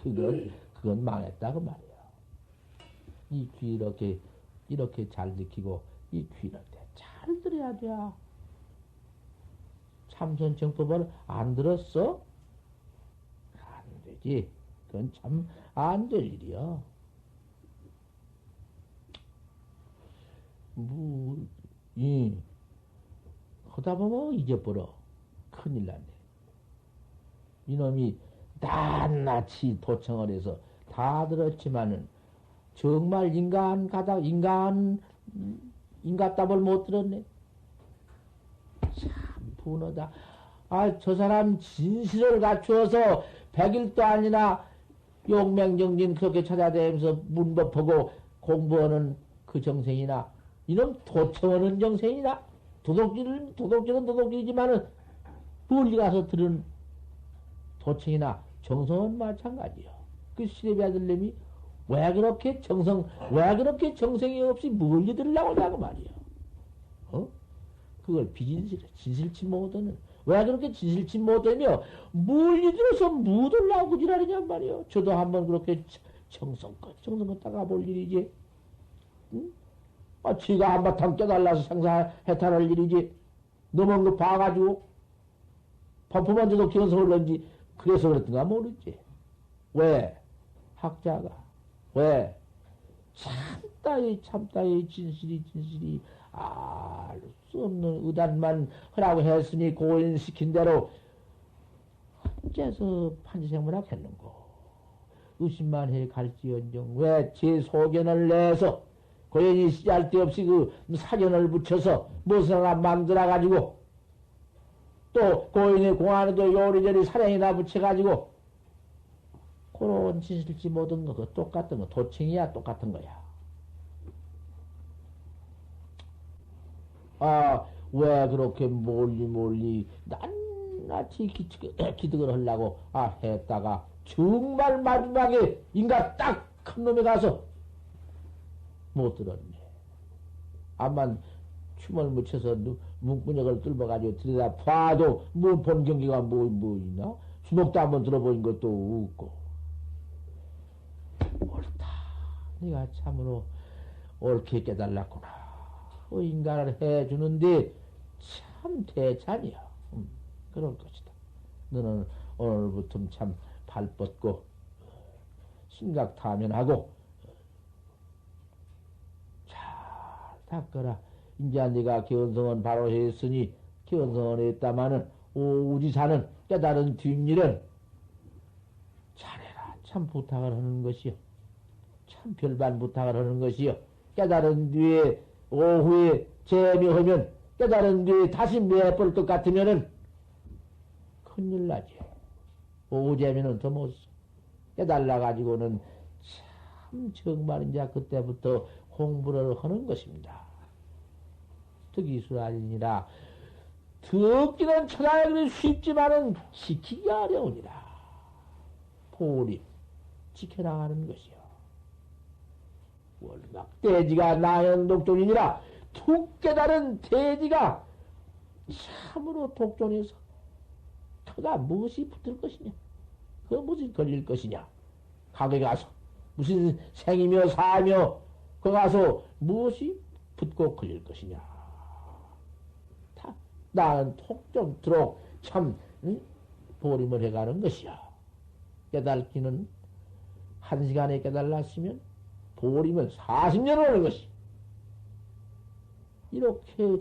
그건 망했다 그 말이야. 이 귀 이렇게 잘 지키고 이 귀를 잘 들어야 돼. 참선 정법을 안 들었어? 안 되지. 그건 참 안 될 일이야. 하다 보면 잊어버려. 큰일 났네. 이놈이 낱낱이 도청을 해서 다 들었지만은 정말 인가답을 못 들었네. 참 분하다. 저 사람 진실을 갖추어서 100일도 아니나 용맹정진 그렇게 찾아다니면서 문법하고 공부하는 그 정생이나 이놈 도청하는 정생이나 도둑질은 도둑질이지만은 멀리 가서 들은 도청이나 정성은 마찬가지요. 그 시래비 아들님이 왜 그렇게 정성이 없이 멀리 들으려고 하냐고 말이요. 그걸 진실치 못하는, 왜 그렇게 진실치 못하며 멀리 들어서 묻으려고 그 지랄이냔 말이요. 저도 한번 그렇게 정성껏 따가볼 일이지. 응? 지가 한바탕 깨달라서 생사해탈할 일이지. 너무 그 봐가지고 반포만 줘도 견성을 런지 그래서 그랬던가 모르지. 왜? 학자가 왜? 참다이 진실이 알 수 없는 의단만 하라고 했으니 고인시킨 대로 어째서 판지생물학 했는고. 의심만 해 갈지언정 왜 제 소견을 내서 고인이 쓸데없이 그 사견을 붙여서 무슨 하나 만들어가지고 또 고인의 공안에도 요리저리 사량이나 붙여가지고 그런 진실지 못한 거, 그 똑같은 거, 도칭이야, 똑같은 거야. 왜 그렇게 멀리 낱낱이 기득을 하려고, 했다가, 정말 마지막에 인가 딱 큰 놈에 가서 못 들었네. 암만 춤을 묻혀서 문구녕을 뚫어가지고 들여다 봐도 본 경기가 뭐 있나? 주먹도 한번 들어보인 것도 없고. 옳다. 네가 참으로 옳게 깨달았구나. 인간을 해주는데 참 대찬이야. 그럴 것이다. 너는 오늘부터 참 발 뻗고 심각 타면하고 잘 닦거라. 이제 네가 견성은 바로 했으니 견성은 했다마는 오우지사는 깨달은 뒷일은 잘해라. 참 부탁을 하는 것이요. 참 별반 부탁을 하는 것이요. 깨달은 뒤에 오후에 재미하면 깨달은 뒤에 다시 매볼 것 같으면은 큰일 나지. 오후 재미는 더 못 써. 깨달라 가지고는 참 정말 이제 그때부터 공부를 하는 것입니다. 득이수 아니니라. 듣기는 천하에 쉽지만은 지키기 어려우니라. 보림 지켜나가는 것이요. 월막 대지가 나연 독존이니라. 툭 깨달은 대지가 참으로 독존해서 그가 무엇이 붙을 것이냐? 그 무엇이 걸릴 것이냐? 가게 가서 무슨 생이며 사며 그 가서 무엇이 붙고 걸릴 것이냐? 다 나는 톡정토록 참 보림을 해가는 것이야. 깨달기는 1시간에 깨달았으면 보림은 40년을 하는 것이. 이렇게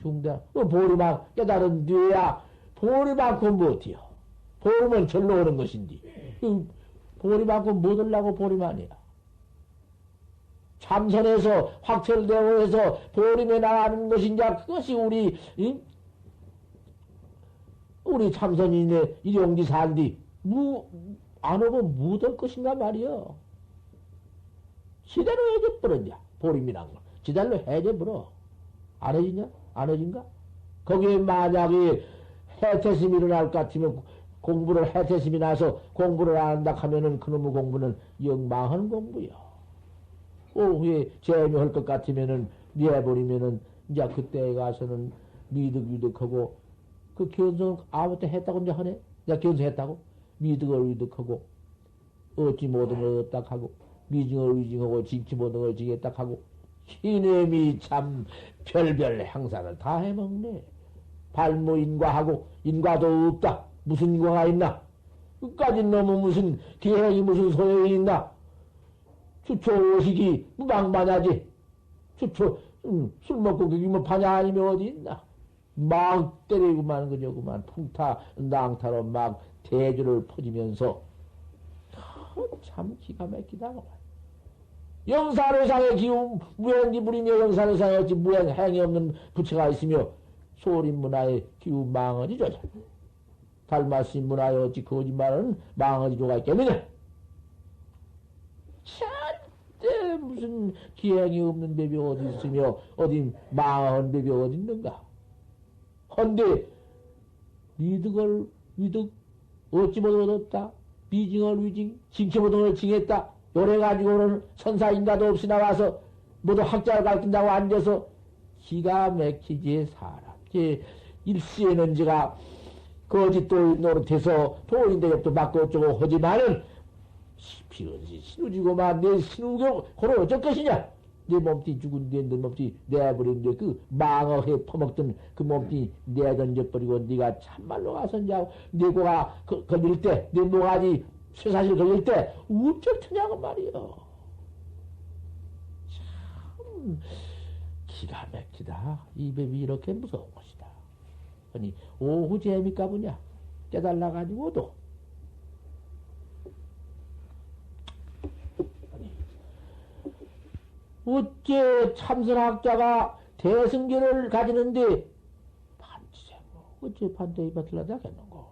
중대 보림만 깨달은 뒤에야 보림만큼 못해요. 보림은 절로 오는 것인데 보림만큼 못 하려고 보림 아니야. 참선해서 확철되고 해서 보림에 나가는 것인지 그것이 우리 참선인의 일용지사인데 안 오면 못 할 것인가 말이여. 지대로 해줘버렸냐 보림이란 거. 지대로 해줘버려. 안 해지냐? 안 해진가? 거기에 만약에 해태심이 일어날 것 같으면 공부를 해태심이 나서 공부를 안 한다 하면은 그놈의 공부는 영망한 공부요. 오후에 재미할 것 같으면은 내버리면은 이제 그때 가서는 미득미득하고 그 견성을 아무 때 했다고 이제 하네. 내가 견성했다고 미득을 위득하고 얻지 못한 걸 얻다 하고 미징을 위징하고 징치 못한 걸 징했다 하고 이놈이 참 별별 행사를 다 해먹네. 발모 인과하고 인과도 없다. 무슨 인과가 있나? 끝까지 너무 무슨 계획이 무슨 소용이 있나? 추초 오식이 무방반하지. 추초 술 먹고 그게 뭐 반야 아니면 어디 있나? 막 때리고만 그저구만 풍타 낭타로 막 대주를 퍼지면서 참 기가 막히다. 영사로상의 기운 무행지 부리며 영사로상에 어찌 무행 행이 없는 부처가 있으며 소림 문화의 기운 망언이 조자. 달마신 문화에 어찌 거짓말은 망언이 조가 있겠느냐? 절대 무슨 기행이 없는 법이 어디 있으며 어디 망언 법이 어디 있는가? 헌데 위득 어찌 못 얻었다. 미징을 위징 징치 못한 걸 징했다. 요래 가지고는 천사인가도 없이 나와서 모두 학자를 가르친다고 앉아서 기가 막히지. 사람 제 일시에는 제가 거짓도 노릇해서 도인대접도 받고 어쩌고 하지만은 비언시 신우지고만 내 신우교 고로 어쩔 것이냐? 내 몸띠 죽은데 내 몸띠 내버린데 그 망어해 퍼먹던 그 몸띠 내던져버리고 네가 참말로 가서 이제 내 고가 걸릴 때 내 모가지 쇠사실 걸릴 때 어쩔 테냐고 말이여. 참 기가 막히다. 이 법이 이렇게 무서운 것이다. 아니 오후 재미까 보냐? 깨달라 가지고도 어째 참선학자가 대승견을 가지는데 반지생 어째 반대에 받으려다 하겠는고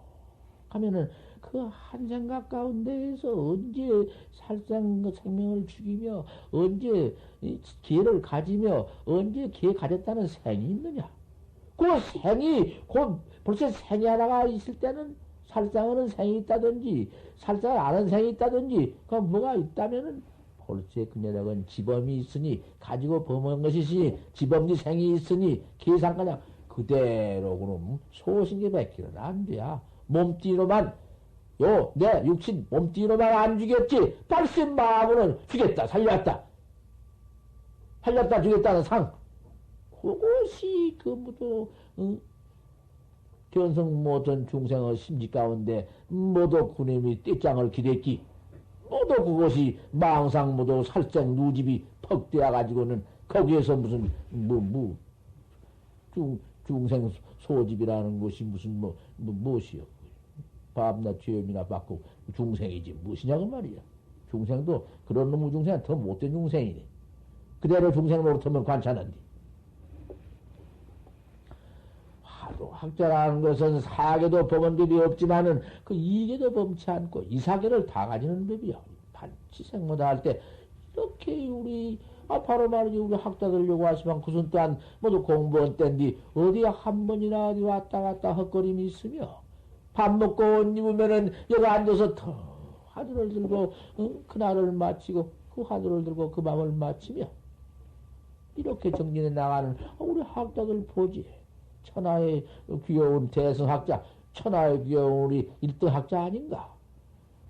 하면은 그 한 생각 가운데에서 언제 살상 그 생명을 죽이며 언제 기회를 가지며 언제 기회 가졌다는 생이 있느냐? 그 생이 곧 벌써 생이 하나가 있을 때는 살상하는 생이 있다든지 살상을 안 하는 생이 있다든지 그 뭐가 있다면은 벌써 그녀락은 지범이 있으니 가지고 범한 것이지 지범지 생이 있으니 계산 그냥 그대로 그럼 소신계 백기는 안 돼야. 몸띠로만 내 육신 몸띠로만 안 죽였지 발심 마음으로는 죽였다 살렸다 죽였다는 상 그것이 그 모두 견성 못한 중생의 심지 가운데 모두 구님이 떼짱을 기댔기. 모두 그것이 망상 모두 살생 누집이 퍽대어 가지고는 거기에서 무슨 중생 소집이라는 것이 무슨 무엇이요? 밤낮 죄업이나 받고 중생이지 무엇이냐고 말이야. 중생도 그런 놈의 중생은 더 못된 중생이네. 그대로 중생 노릇하면 관찮은데. 화도 학자라는 것은 사계도 범한 법이 없지만은 그 이계도 범치 않고 이사계를 다 가지는 법이야. 반치생모다 할 때 이렇게 우리 바로 말이지 우리 학자들 요구하시면 그선 또한 모두 공부한 때인데 어디 한 번이나 어디 왔다 갔다 헛거림이 있으며 밥 먹고 옷 입으면은 여기 앉아서 더 화두를 들고 그날을 마치고 그 화두를 들고 그 밤을 마치며 이렇게 정진해 나가는 우리 학자들 보지. 천하의 귀여운 대성학자, 천하의 귀여운 우리 일등학자 아닌가?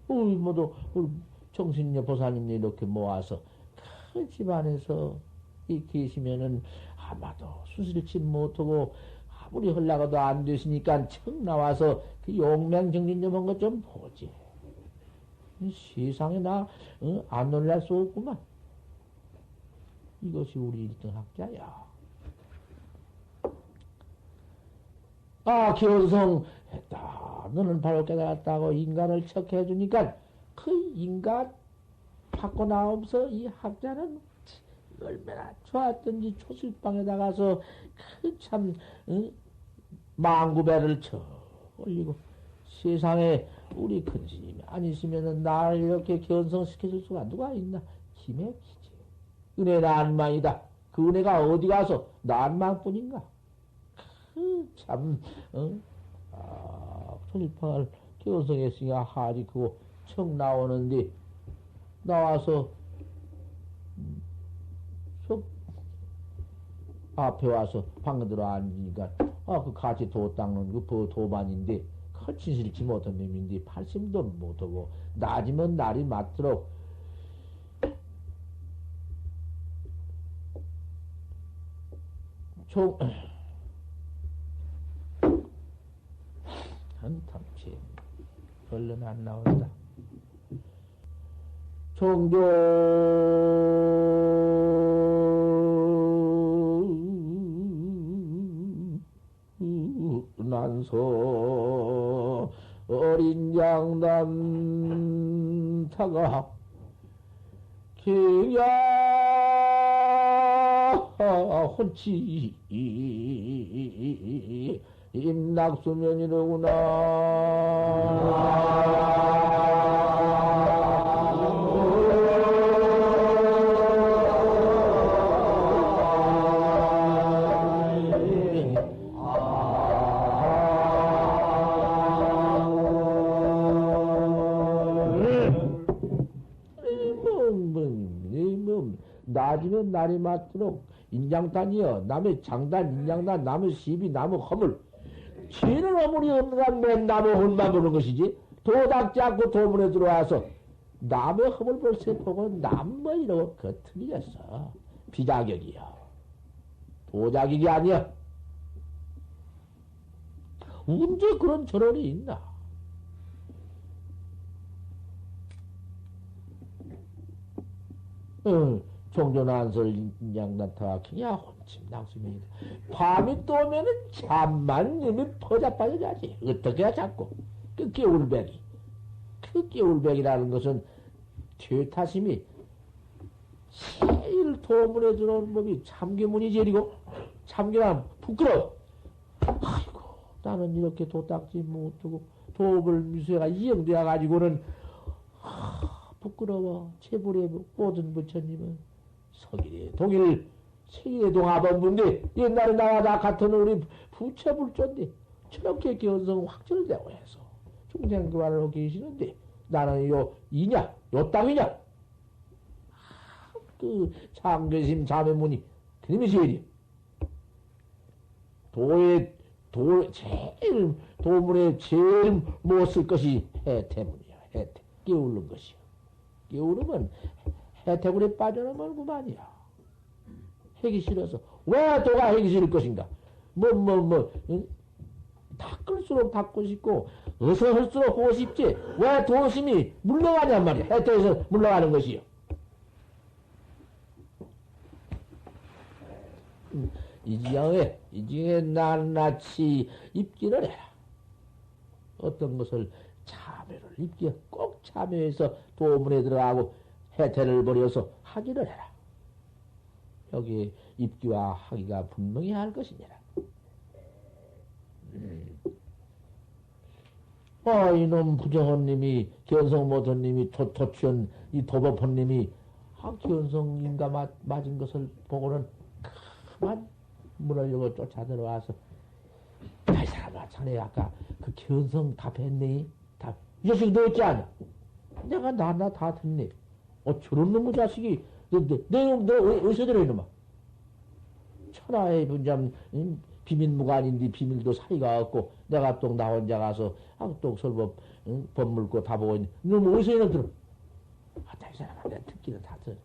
우리 모두 우리 정신녀 보살님이 이렇게 모아서 그 집안에서 이 계시면은 아마도 수술치 못하고 아무리 하려고도 안 되시니까 척 나와서 그 용맹정진 좀 한 것 좀 보지. 세상에 안 놀랄 수 없구만. 이것이 우리 일등학자야. 견성했다. 너는 바로 깨달았다고 인간을 척해 주니까 그 인간 받고 나오면서 이 학자는 얼마나 좋았던지 초실방에 나가서 그 참 망구배를 쳐 올리고 세상에 우리 큰 스님이 아니시면은 나를 이렇게 견성시켜줄 수가 누가 있나? 힘에 기지. 은혜 난만이다. 그 은혜가 어디 가서 난만뿐인가? 참, 초실방을 견성했으니까 하지 그거 척 나오는데 나와서 앞에 와서 방에 들어 앉으니까 그 같이 도 닦는 그 도반인데 거친 싫지 못한 놈인데 팔심도 못하고 낮이면 날이 맞도록 한탐치 얼른 안 나온다. 종교 난소 어린 양남타가 기야 혼치 임낙수면이로구나. 낮이면 날이 맞도록 인장단이여 남의 장단 인장단 남의 시비 남의 허물 지는 허물이 없는 한맨 남의 홀만 보는 것이지 도닥지 않고 도문에 들어와서 남의 허물 벌써 보고 남뭐 이러고 그 틀렸어. 비자격이야. 도자격이 아니야. 언제 그런 저런이 있나? 종전한설 인양나타 그냥 혼침 낭수면이다. 밤이 또 오면은 잠만 이미 퍼자빠져 자지. 어떻게 해야 자꾸. 그 깨울백이. 그 깨울백이라는 것은 퇴타심이 제일 도문에 들어오는 법이 참기문이 제일이고 참기란 부끄러워. 아이고 나는 이렇게 도닦지 못하고 도업을 미수해가 이행되어 가지고는 부끄러워. 체불의 모든 부처님은 서길의 동일 세길의 동아범부인데 옛날에 나와 나 같은 우리 부처불조인데 저렇게 견성 확철되고 해서 중생교화를 하고 계시는데 나는 요 이냐 요 땅이냐 그 참교심 자매문이 그님이 제일이야. 제일 도문에 제일 못 쓸 것이 해태문이야. 해태 깨우는 것이야. 깨우르면 해태군에 빠져나면 그만이야. 하기 싫어서 왜 도가 하기 싫을 것인가? 닦을 할수록 받고 싶고, 어서 할수록 보고 싶지. 왜 도심이 물러가냔 말이야. 해토에서 물러가는 것이요. 이 지경에 낱낱이 입기를 해라. 어떤 것을 참여를 입기, 꼭 참여해서 도문에 들어가고 해태를 버려서 하기를 해라. 여기 입기와 하기가 분명히 할 것이니라. 이놈 부정헌님이, 견성모터님이, 토치원 이 도법헌님이 견성인가 맞은 것을 보고는 그만 문을 열고 쫓아 들어와서, 이 사람아, 자네 아까 그 견성 답했니? 답. 이 자식 너 어찌 아냐? 내가 나 다 듣네. 저런 놈의 자식이, 너 어디서 들어, 이놈아? 천하의 분잠, 비밀무관인데 비밀도 사이가 없고, 내가 또 나 혼자 가서, 또 설법, 법 물고 다 보고 있는, 너 어디서 이놈 들어? 이 사람아, 내가 듣기는 다 들어.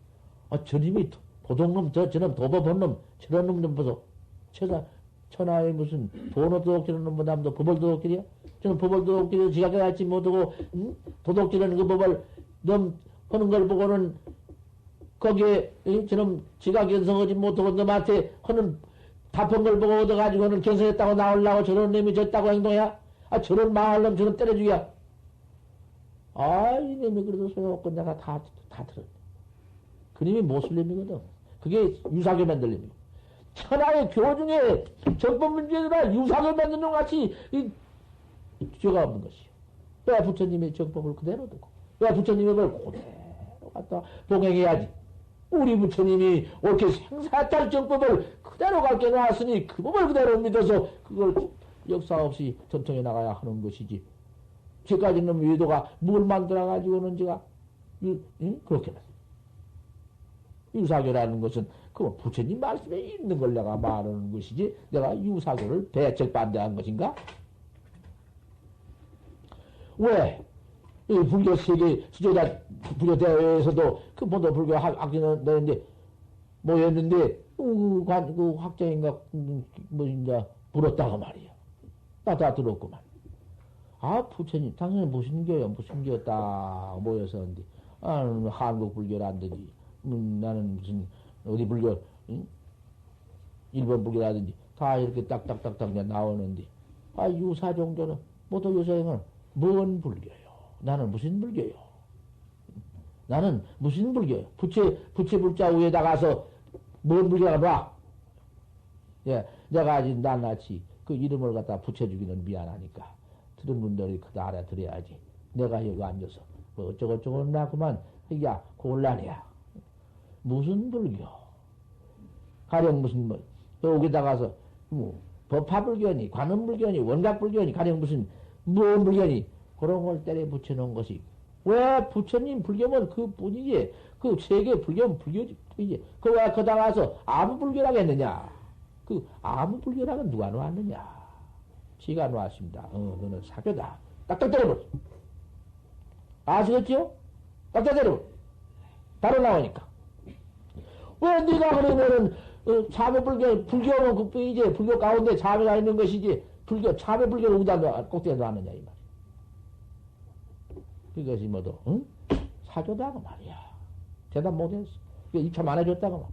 저놈이 도둑놈, 저놈 도법헌놈, 저런 놈 좀 보소. 천하의 무슨 돈을 도둑질하는 놈보다도 법을 도둑질이야? 저는 법을 도둑질을 지가 깨닫지 못하고, 도둑질하는 그 법을 놈 하는 걸 보고는 거기에 저놈 지가 견성하지 못하고 놈한테 하는 답한 걸 보고 얻어가지고는 견성했다고 나오려고 저런 놈이 졌다고 행동해야? 저런 망할 놈 저런 때려주야? 이 놈이 그래도 소용없고 내가 다 들었네. 그 놈이 모슬림이거든. 그게 유사교 만들 놈이고. 천하의 교중에 정법 문제들아 유사교 만드는 것 같이 죄가 없는 것이요. 왜 부처님의 정법을 그대로 두고, 왜 부처님의 걸 그대로 갖다 봉행해야지. 우리 부처님이 옳게 생사탈 정법을 그대로 가르쳐 놨으니 그 법을 그대로 믿어서 그걸 역사 없이 전통해 나가야 하는 것이지. 지금까지 놈 외도가 뭘 만들어가지고는 제가 그렇게 말이야. 유사교라는 것은 그 부처님 말씀에 있는 걸 내가 말하는 것이지 내가 유사교를 대책 반대한 것인가? 왜? 이 불교 세계 수제자 불교 대회에서도 그 모두 불교 학기는 내는데 모였는데 그 학자인가 뭐 이제 불었다고 말이야. 나 다 들었구만. 부처님 당신은 무슨 교요 딱 모여서 하는데 한국 불교라든지 나는 무슨 어디 불교 일본 불교라든지 다 이렇게 딱딱딱딱 나오는데 유사 정도는 모두 요새는 뭔 불교요? 나는 무슨 불교요? 나는 무슨 불교요? 부채 불자 위에다가서 뭔 불교가 놔? 예, 내가 아직 낱낱이 그 이름을 갖다 붙여주기는 미안하니까 들은 분들이 그다 알아들어야지. 내가 여기 앉아서 뭐 어쩌고저쩌고 나구만. 야 곤란이야. 무슨 불교? 가령 무슨 뭐 여기다가서 뭐 법화불교니 관음불교니 원각불교니 가령 무슨 무언 불교니 그런 걸 때려 붙여놓은 것이 왜 부처님 불교면 그 뿐이지 그 세계 불교는 불교지 그 왜 거다 가서 아무 불교라고 했느냐? 그 아무 불교라고 누가 놓았느냐? 지가 놓았습니다. 너는 사교다. 딱딱 때려버려. 아시겠죠? 딱딱 때려버려. 바로 나오니까. 왜 네가 그러면은 참여불교 불교는 그 뿐이지 불교 가운데 참여가 있는 것이지 불교 참여불교를 어디다 꼭대기에 놨느냐 이 말이야. 그것이 뭐도 응? 사교다고 말이야. 대답 못했어. 입참 안 해줬다고 말.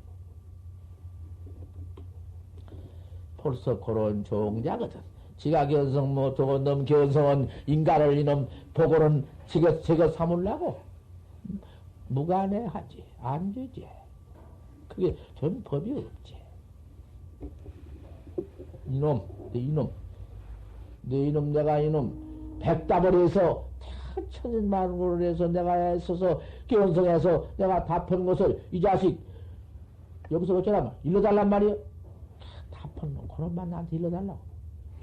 벌써 그런 종자거든. 지가 견성 못하고 놈 견성은 인간을 이놈 보고는 지가 삼으려고 무관해하지 안 되지. 그게 전 법이 없지. 이놈 내가 이놈 백답을 해서 천진만고를 해서 내가 애써서 견성해서 내가 답한 것을 이 자식 여기서 어쩌라면 일러달란 말이야. 답한 놈 그놈만 나한테 일러달라고.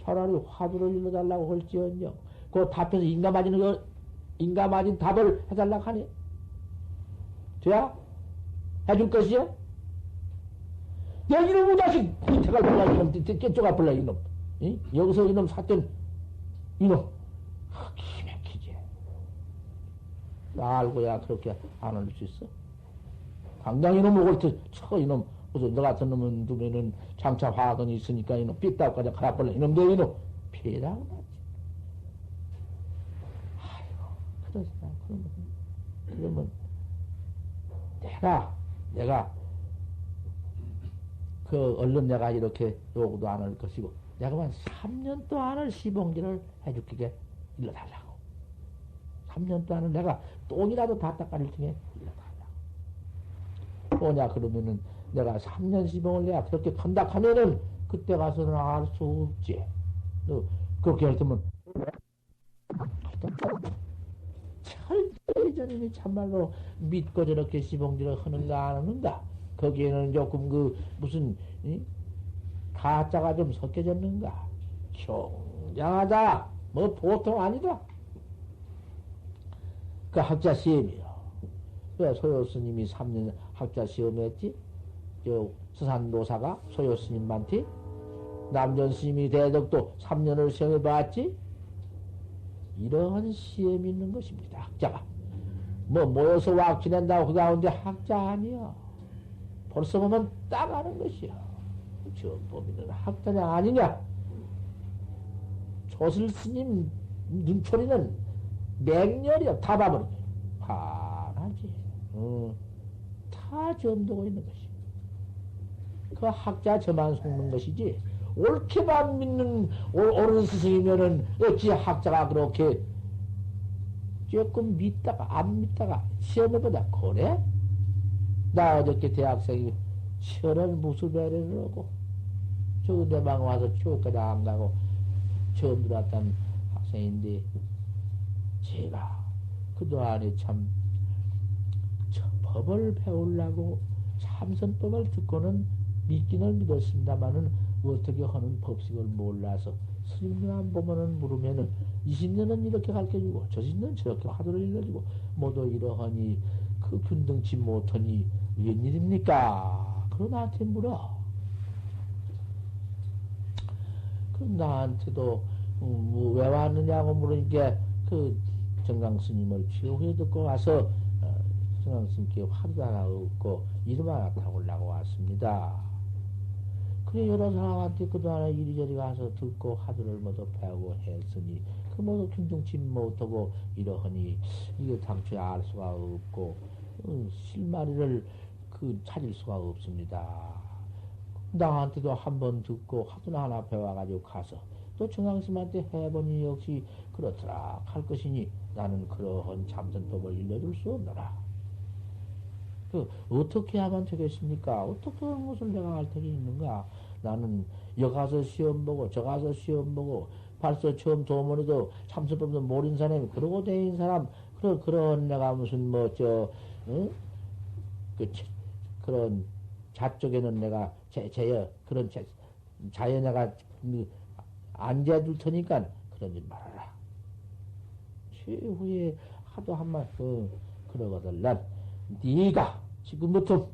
차라리 화두를 일러달라고 할지언정 그 답해서 인가맞은 답을 해달라고 하네. 돼야? 해줄 것이야? 내 이놈의 자식 밑에가 불라 이놈 깨쪽아 불라 이놈 이? 여기서 이놈 샀던 이놈 기맥히지. 나 알고야 그렇게 안 할 수 있어? 당장 이놈 먹을 때 쳐 이놈 무슨 너 같은 놈은 두면은 장차 화근이 있으니까 이놈 삐딱까지 가라 불라 이놈 내 이놈 피해라고 하지. 그러시나. 그러면 내가 그 얼른 내가 이렇게 요구도 안 할 것이고 내가만 3년 동안을 시봉질을 해줄게 일러달라고. 3년 동안은 내가 똥이라도 다 닦아줄 테니 일러달라고. 뭐냐 그러면은 내가 3년 시봉을 내가 그렇게 건다 하면은 그때 가서는 알 수 없지. 너 그렇게 할 때면 철저히 저놈이 참말로 믿고 저렇게 시봉질을 하는가 안 하는가. 거기에는 조금 그 무슨 가짜가 좀 섞여졌는가. 굉장하다. 뭐 보통 아니다. 그 학자 시험이요. 왜 소요 스님이 3년 학자 시험했지? 저 서산 노사가 소요 스님한테 남전 스님이 대덕도 3년을 시험해 봤지? 이러한 시험이 있는 것입니다. 학자가. 뭐 모여서 왁 지낸다고 그 가운데 학자 아니야. 벌써 보면 딱 아는 것이야. 저 범인은 학자냐 아니냐? 조실 스님 눈초리는 맹렬이야. 다 봐버려. 환하지. 다 점도고 있는 것이. 그 학자 저만 속는 것이지. 옳게만 믿는 옳은 스승이면은 어찌 학자가 그렇게 조금 믿다가 안 믿다가 시험해보자. 그래? 나 어저께 대학생이 시원한 무술 배려를 하고 저 내 방 와서 추억까지 안 가고 처음 들어왔던 학생인데 제가 그동안에 참 법을 배우려고 참선법을 듣고는 믿기는 믿었습니다마는 어떻게 하는 법식을 몰라서 스님들 안 보면은 물으면은 20년은 이렇게 가르쳐주고 저 20년은 저렇게 화두를 일러주고 모두 이러하니 그 균등치 못하니 웬일입니까? 그러 나한테 물어. 그 나한테도 왜 왔느냐고 물으니까 그 정강 스님을 최후에 듣고 와서 정강 스님께 화두 하나 얻고 이름 하나 타고려고 왔습니다. 그래 여러 사람한테 그동안에 이리저리 가서 듣고 화두를 모두 배우고 했으니 그 모두 균등치 못하고 이러하니 이게 당초에 알 수가 없고 실마리를 그 찾을 수가 없습니다. 나한테도 한번 듣고 화두나 하나 배워가지고 가서 또 정강스님한테 해보니 역시 그렇더라 할 것이니 나는 그러한 참선법을 일러줄 수 없노라. 그 어떻게 하면 되겠습니까? 어떻게 하는 것을 내가 알 테니 있는가? 나는 여 가서 시험 보고 저 가서 시험 보고 벌써 처음 도문에도 참선법도 모르는 사람이 그러고 다니는 사람 그런 내가 무슨 뭐저 응? 그런 자쪽에는 내가 그런 자에 내가 앉아줄 테니까 그런 줄 말아라. 최후에 하도 한말 그러거든. 난 네가 지금부터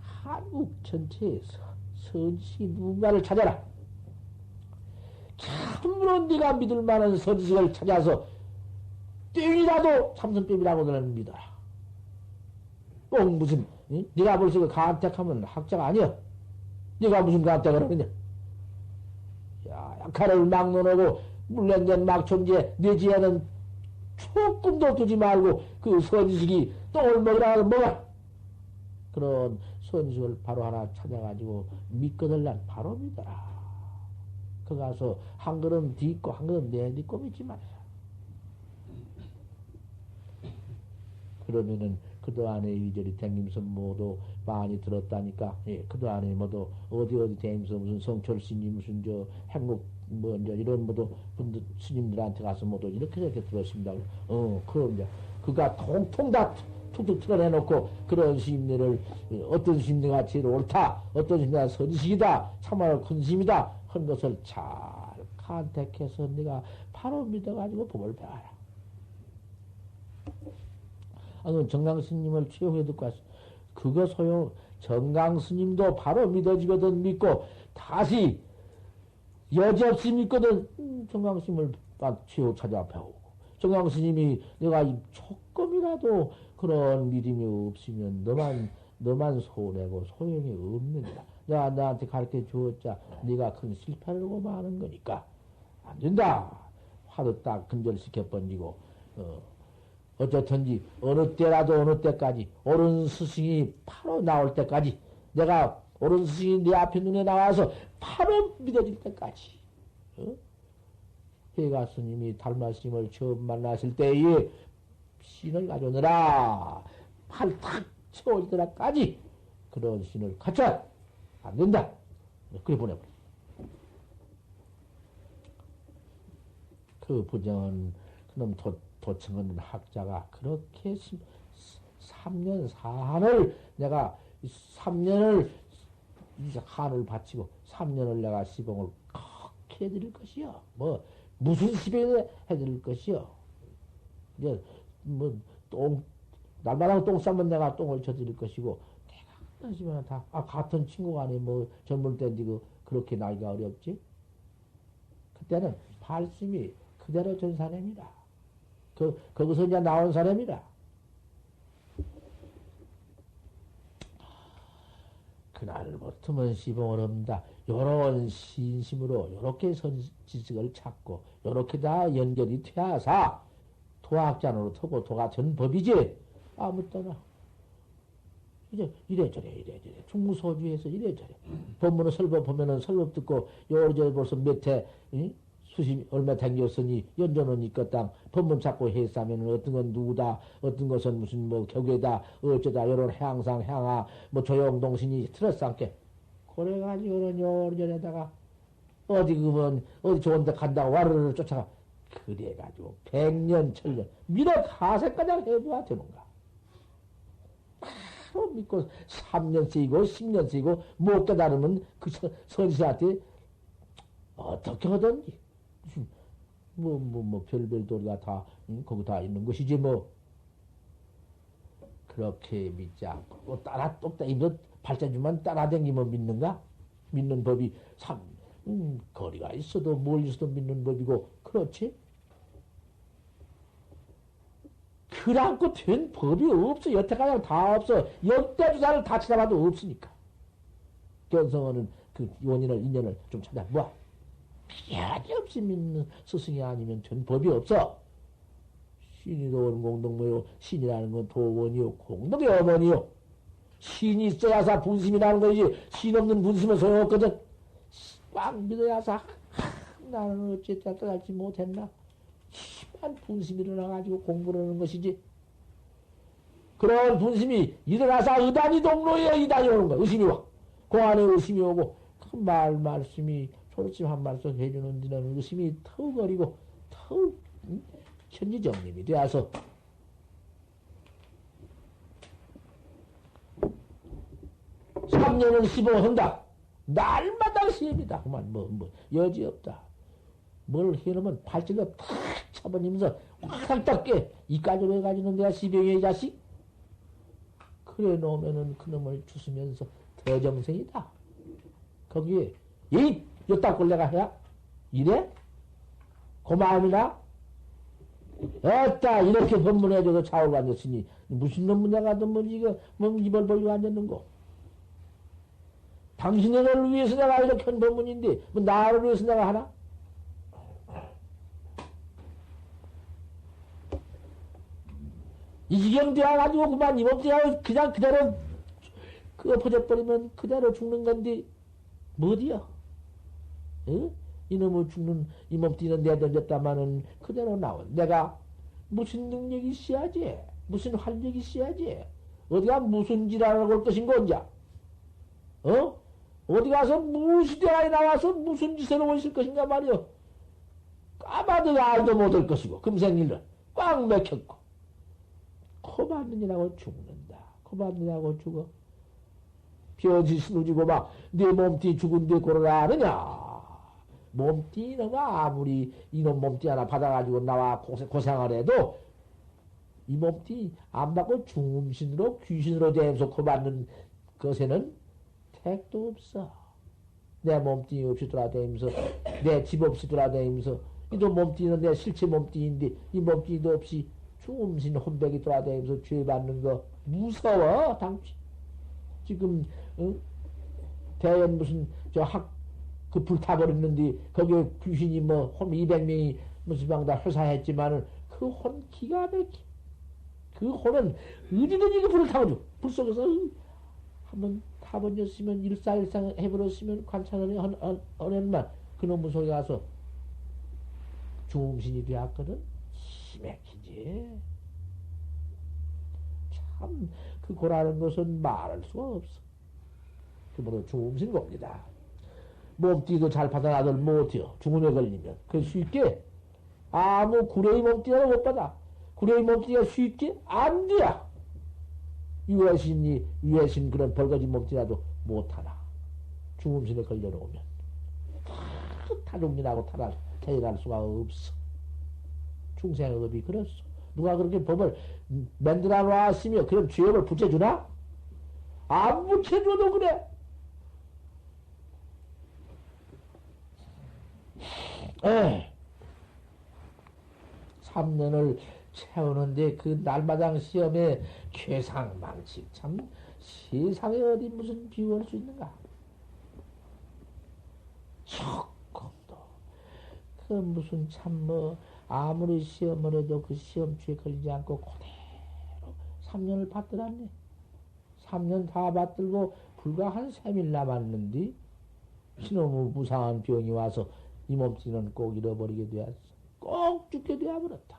한국 전체에서 선지 누군가를 찾아라. 참으로 네가 믿을 만한 선지식을 찾아서 땡이라도 참선법이라고 너는 믿어라. 꼭 무슨 네가 벌써 그 간택하면 학자가 아니야. 네가 무슨 간택을 하느냐. 야, 약화를 막론하고 물렁된 막천지에 내 지혜는 조금도 두지 말고 그 선지식이 똥을 먹으라 먹어. 그런 선지식을 바로 하나 찾아가지고 믿거들 난 바로 믿어라. 그 가서 한 걸음 뒤있고 한 걸음 내딛고 믿지 말아라. 그러면은 그동안에 이리저리 댕기면서 모두 많이 들었다니까. 예, 그동안에 모두 어디 댕기면서 무슨 성철스님 무슨 저 행복 뭐 이제 이런 모두 분들 스님들한테 가서 모두 이렇게 들었습니다. 그럼 이제 그가 통통 다 툭툭 틀어내놓고 그런 스님들을 어떤 스님들가 제일 옳다, 어떤 스님들가 선지식이다, 참말로 큰 스님이다 한 것을 잘 간택해서 네가 바로 믿어가지고 법을 배워라. 정강스님을 최후에 듣고 왔어. 그거 소용, 정강스님도 바로 믿어지거든 믿고, 다시 여지없이 믿거든, 정강스님을 최후 찾아 배우고. 정강스님이 내가 조금이라도 그런 믿음이 없으면 너만 손해고 소용이 없는다. 내가 나한테 가르쳐 주었자 네가 큰 실패를 하고 마는 거니까 안 된다. 화도 딱 근절시켜 번지고, 어쨌든지 어느 때라도 어느 때까지 옳은 스승이 바로 나올 때까지 내가 옳은 스승이 내 앞에 눈에 나와서 바로 믿어질 때까지 어? 해가 스님이 달마 스님을 처음 만났을 때에 신을 가져오느라 팔 탁 채워지더라까지 그런 신을 갖춰 안 된다. 그래 보내버려. 그 부정은 그놈 도청은 학자가 그렇게 3년 4한을 내가 3년을 한을 바치고 3년을 내가 시봉을 컥 해드릴 것이요. 뭐 무슨 시봉을 해드릴 것이요. 이제 뭐 날마다 똥 싸면 내가 똥을 쳐드릴 것이고 내가 하지만 다 같은 친구가 아니 뭐 젊을 때인데 그렇게 나이가 어렵지. 그때는 발심이 그대로 전 사람이라. 거기서 이제 나온 사람이라. 그날부터는 시봉을 합니다. 요런 신심으로 요렇게 지식을 찾고 요렇게 다 연결이 되어서 도학자노로 터고 도가 전 법이지. 아무 때나 이제 이래저래 중무소주에서 이래저래 법문을 설법 보면은 설법 듣고 요저 벌써 몇 해 수십 얼마 당겼으니 연전은 있겠당 법문 찾고 했으면 어떤 건 누구다 어떤 것은 무슨 뭐 격외다 어쩌다 요런 향상 향하 뭐 조용동신이 틀었삼게 그래가지고는 요전에다가 어디 그면 어디 좋은데 간다고 와르르 쫓아가 그래가지고 100년 1000년 미래 가세가장 해봐야 되는가. 바로 믿고 3년 쓰이고 10년 쓰이고 못 깨달으면 그 선지한테 어떻게 하든지 무슨 별별 도리가 다 거기 다 있는 것이지 뭐. 그렇게 믿지 않고 따라 똑딱 이거 발자주만 따라다니면 믿는가? 믿는 법이 거리가 있어도 멀리서도 믿는 법이고 그렇지? 그랑고 된 법이 없어. 여태까지 다 없어. 역대주사를 다 찾아봐도 없으니까. 견성하는 그 원인을 인연을 좀 찾아봐. 피하지 없이 믿는 스승이 아니면 전 법이 없어. 신이 도원 공덕무요. 신이라는 건 도원이요. 공덕의 어머니요. 신이 있어야사 분심이라는 거지. 신 없는 분심은 소용없거든. 꽉 믿어야사 나는 어쨌든 떠날지 못했나. 심한 분심이 일어나가지고 공부를 하는 것이지. 그런 분심이 일어나서 의단이 동로에 의단이 오는 거야. 의심이 와. 공안에 의심이 오고 그 말씀이 초록심 한 말씀 해주는 데는 의심이 더욱 어리고 더욱 천지정림이 되어서 삼년을 시봉한다. 날마다 시험이다. 그만 여지 없다. 뭘 해놓으면 발질로 탁 차버리면서 확 닦게 이까지로 해가지고는 내가 시병의 자식 그래 놓으면은 그놈을 주스면서 더 정성이다. 거기에 요딴 걸 내가 해야 이래? 그 마음이나 어따 이렇게 법문해줘도 좌우를 앉았으니 무슨 놈 내가 뭐 이거 뭐 입을 벌리고 앉았는고. 당신을 위해서 내가 이렇게 한 법문인데 뭐 나를 위해서 내가 하나? 이 지경 되어가지고 그만 이몸띠가 그냥 그대로 엎어져버리면 그대로 죽는 건데 뭐디요? 어? 이놈을 죽는 이 몸띠는 내던졌다마는 그대로 나온 내가 무슨 능력이 있어야지 무슨 활력이 있어야지 어디가 무슨 지랄을 할 것인가 언제 어디 가서 무시대가에 나와서 무슨 짓을 하고 있을 것인가 말이요. 까마도 알도 못할 것이고 금생일은 꽉 맥혔고 코 받느냐고 죽는다. 코 받느냐고 죽어. 병이 스누지고 막 내 몸띠 죽은데 고르라 하느냐. 몸띠 너가 아무리 이놈 몸띠 하나 받아가지고 나와 고생을 해도 이 몸띠 안 받고 중음신으로 귀신으로 대해서 코 받는 것에는 택도 없어. 내 몸띠 없이 돌아다니면서 내 집 없이 돌아다니면서 이도 몸띠는 내 실체 몸띠인데 이 몸띠도 없이 중음신 혼백이 돌아다니면서 죄 받는 거 무서워. 당치 지금 대연 무슨 그 불타버렸는데 거기에 귀신이 뭐 혼 200명이 무슨 방다 회사했지만은 그 혼 기가 막히 그 호는 어디든지 그 불을 타버려. 불 속에서 한번 타버렸으면 일사일상 해버렸으면 관찰을 하는만 그놈의 속에 가서 중음신이 되었거든. 심해키지. 참, 그 고라는 것은 말할 수가 없어. 그 뭐로 중음신 겁니다. 몸띠도 잘 받아나들 못해요. 중음에 걸리면. 그 쉽게 아무 구레이 몸띠도 못 받아. 구레이 몸띠가 쉽게 안 돼야. 유해신 그런 벌거지 몸띠라도 못하나. 중음신에 걸려놓으면. 타중진하고 태어날 수가 없어. 중생업이 그렇소. 누가 그렇게 법을 만들어 놨으며 그런 죄업을 붙여주나? 안 붙여줘도 그래. 에 3년을 채우는데 그 날마당 시험에 괴상망측 참 세상에 어디 무슨 비유할 수 있는가? 조금도 그 무슨 참 뭐 아무리 시험을 해도 그 시험추에 걸리지 않고 그대로 3년을 받들었네. 3년 다 받들고 불과 한 3일 남았는데 이놈의 무상한 병이 와서 이 몸뚱이는 꼭 잃어버리게 되었어. 꼭 죽게 되어버렸다.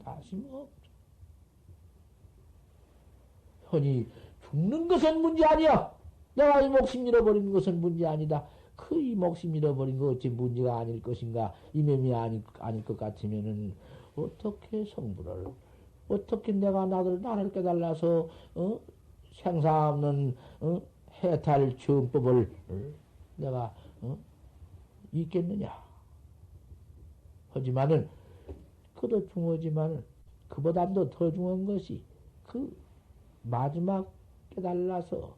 다시 뭐 흔히 죽는 것은 문제 아니야. 내가 이 목숨 잃어버린 것은 문제 아니다. 그 이 목숨 잃어버린 거 어찌 문제가 아닐 것인가? 이념이 아닐 것 같으면은 어떻게 성불을 어떻게 내가 나를 깨달아서 생사 없는 해탈 정법을 내가 있겠느냐? 하지만은 그도 중요하지만은 그보다도 더 중요한 것이 그 마지막 깨달아서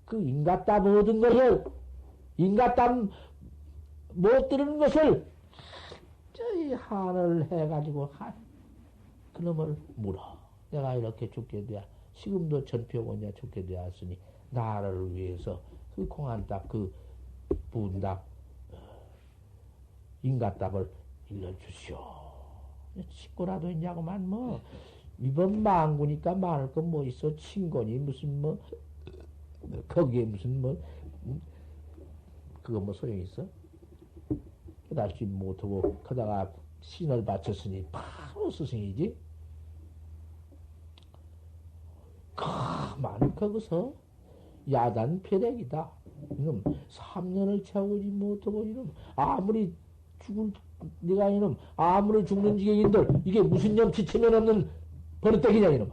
그 인가땀 얻은 것을 인가땀 못 들은 것을 저희 한을 해가지고 그놈을 물어. 내가 이렇게 죽게 되야. 지금도 전표곤이야 죽게 되었으니 나를 위해서 그 공안답 그 분답 인가답을 일러주시오. 식구라도 있냐고만 뭐 이번 망구니까 많을 건 뭐 있어. 친권이 무슨 뭐 거기에 무슨 뭐 그거 뭐 소용이 있어? 깨달지 못하고 그다가 신을 바쳤으니 바로 스승이지. 가만 거기서 야단 패력이다. 이놈 3년을 채우지 못하고 이놈 아무리 네가 이놈 아무리 죽는 지경인들 이게 무슨 념 지체면 없는 버릇대기냐 이놈.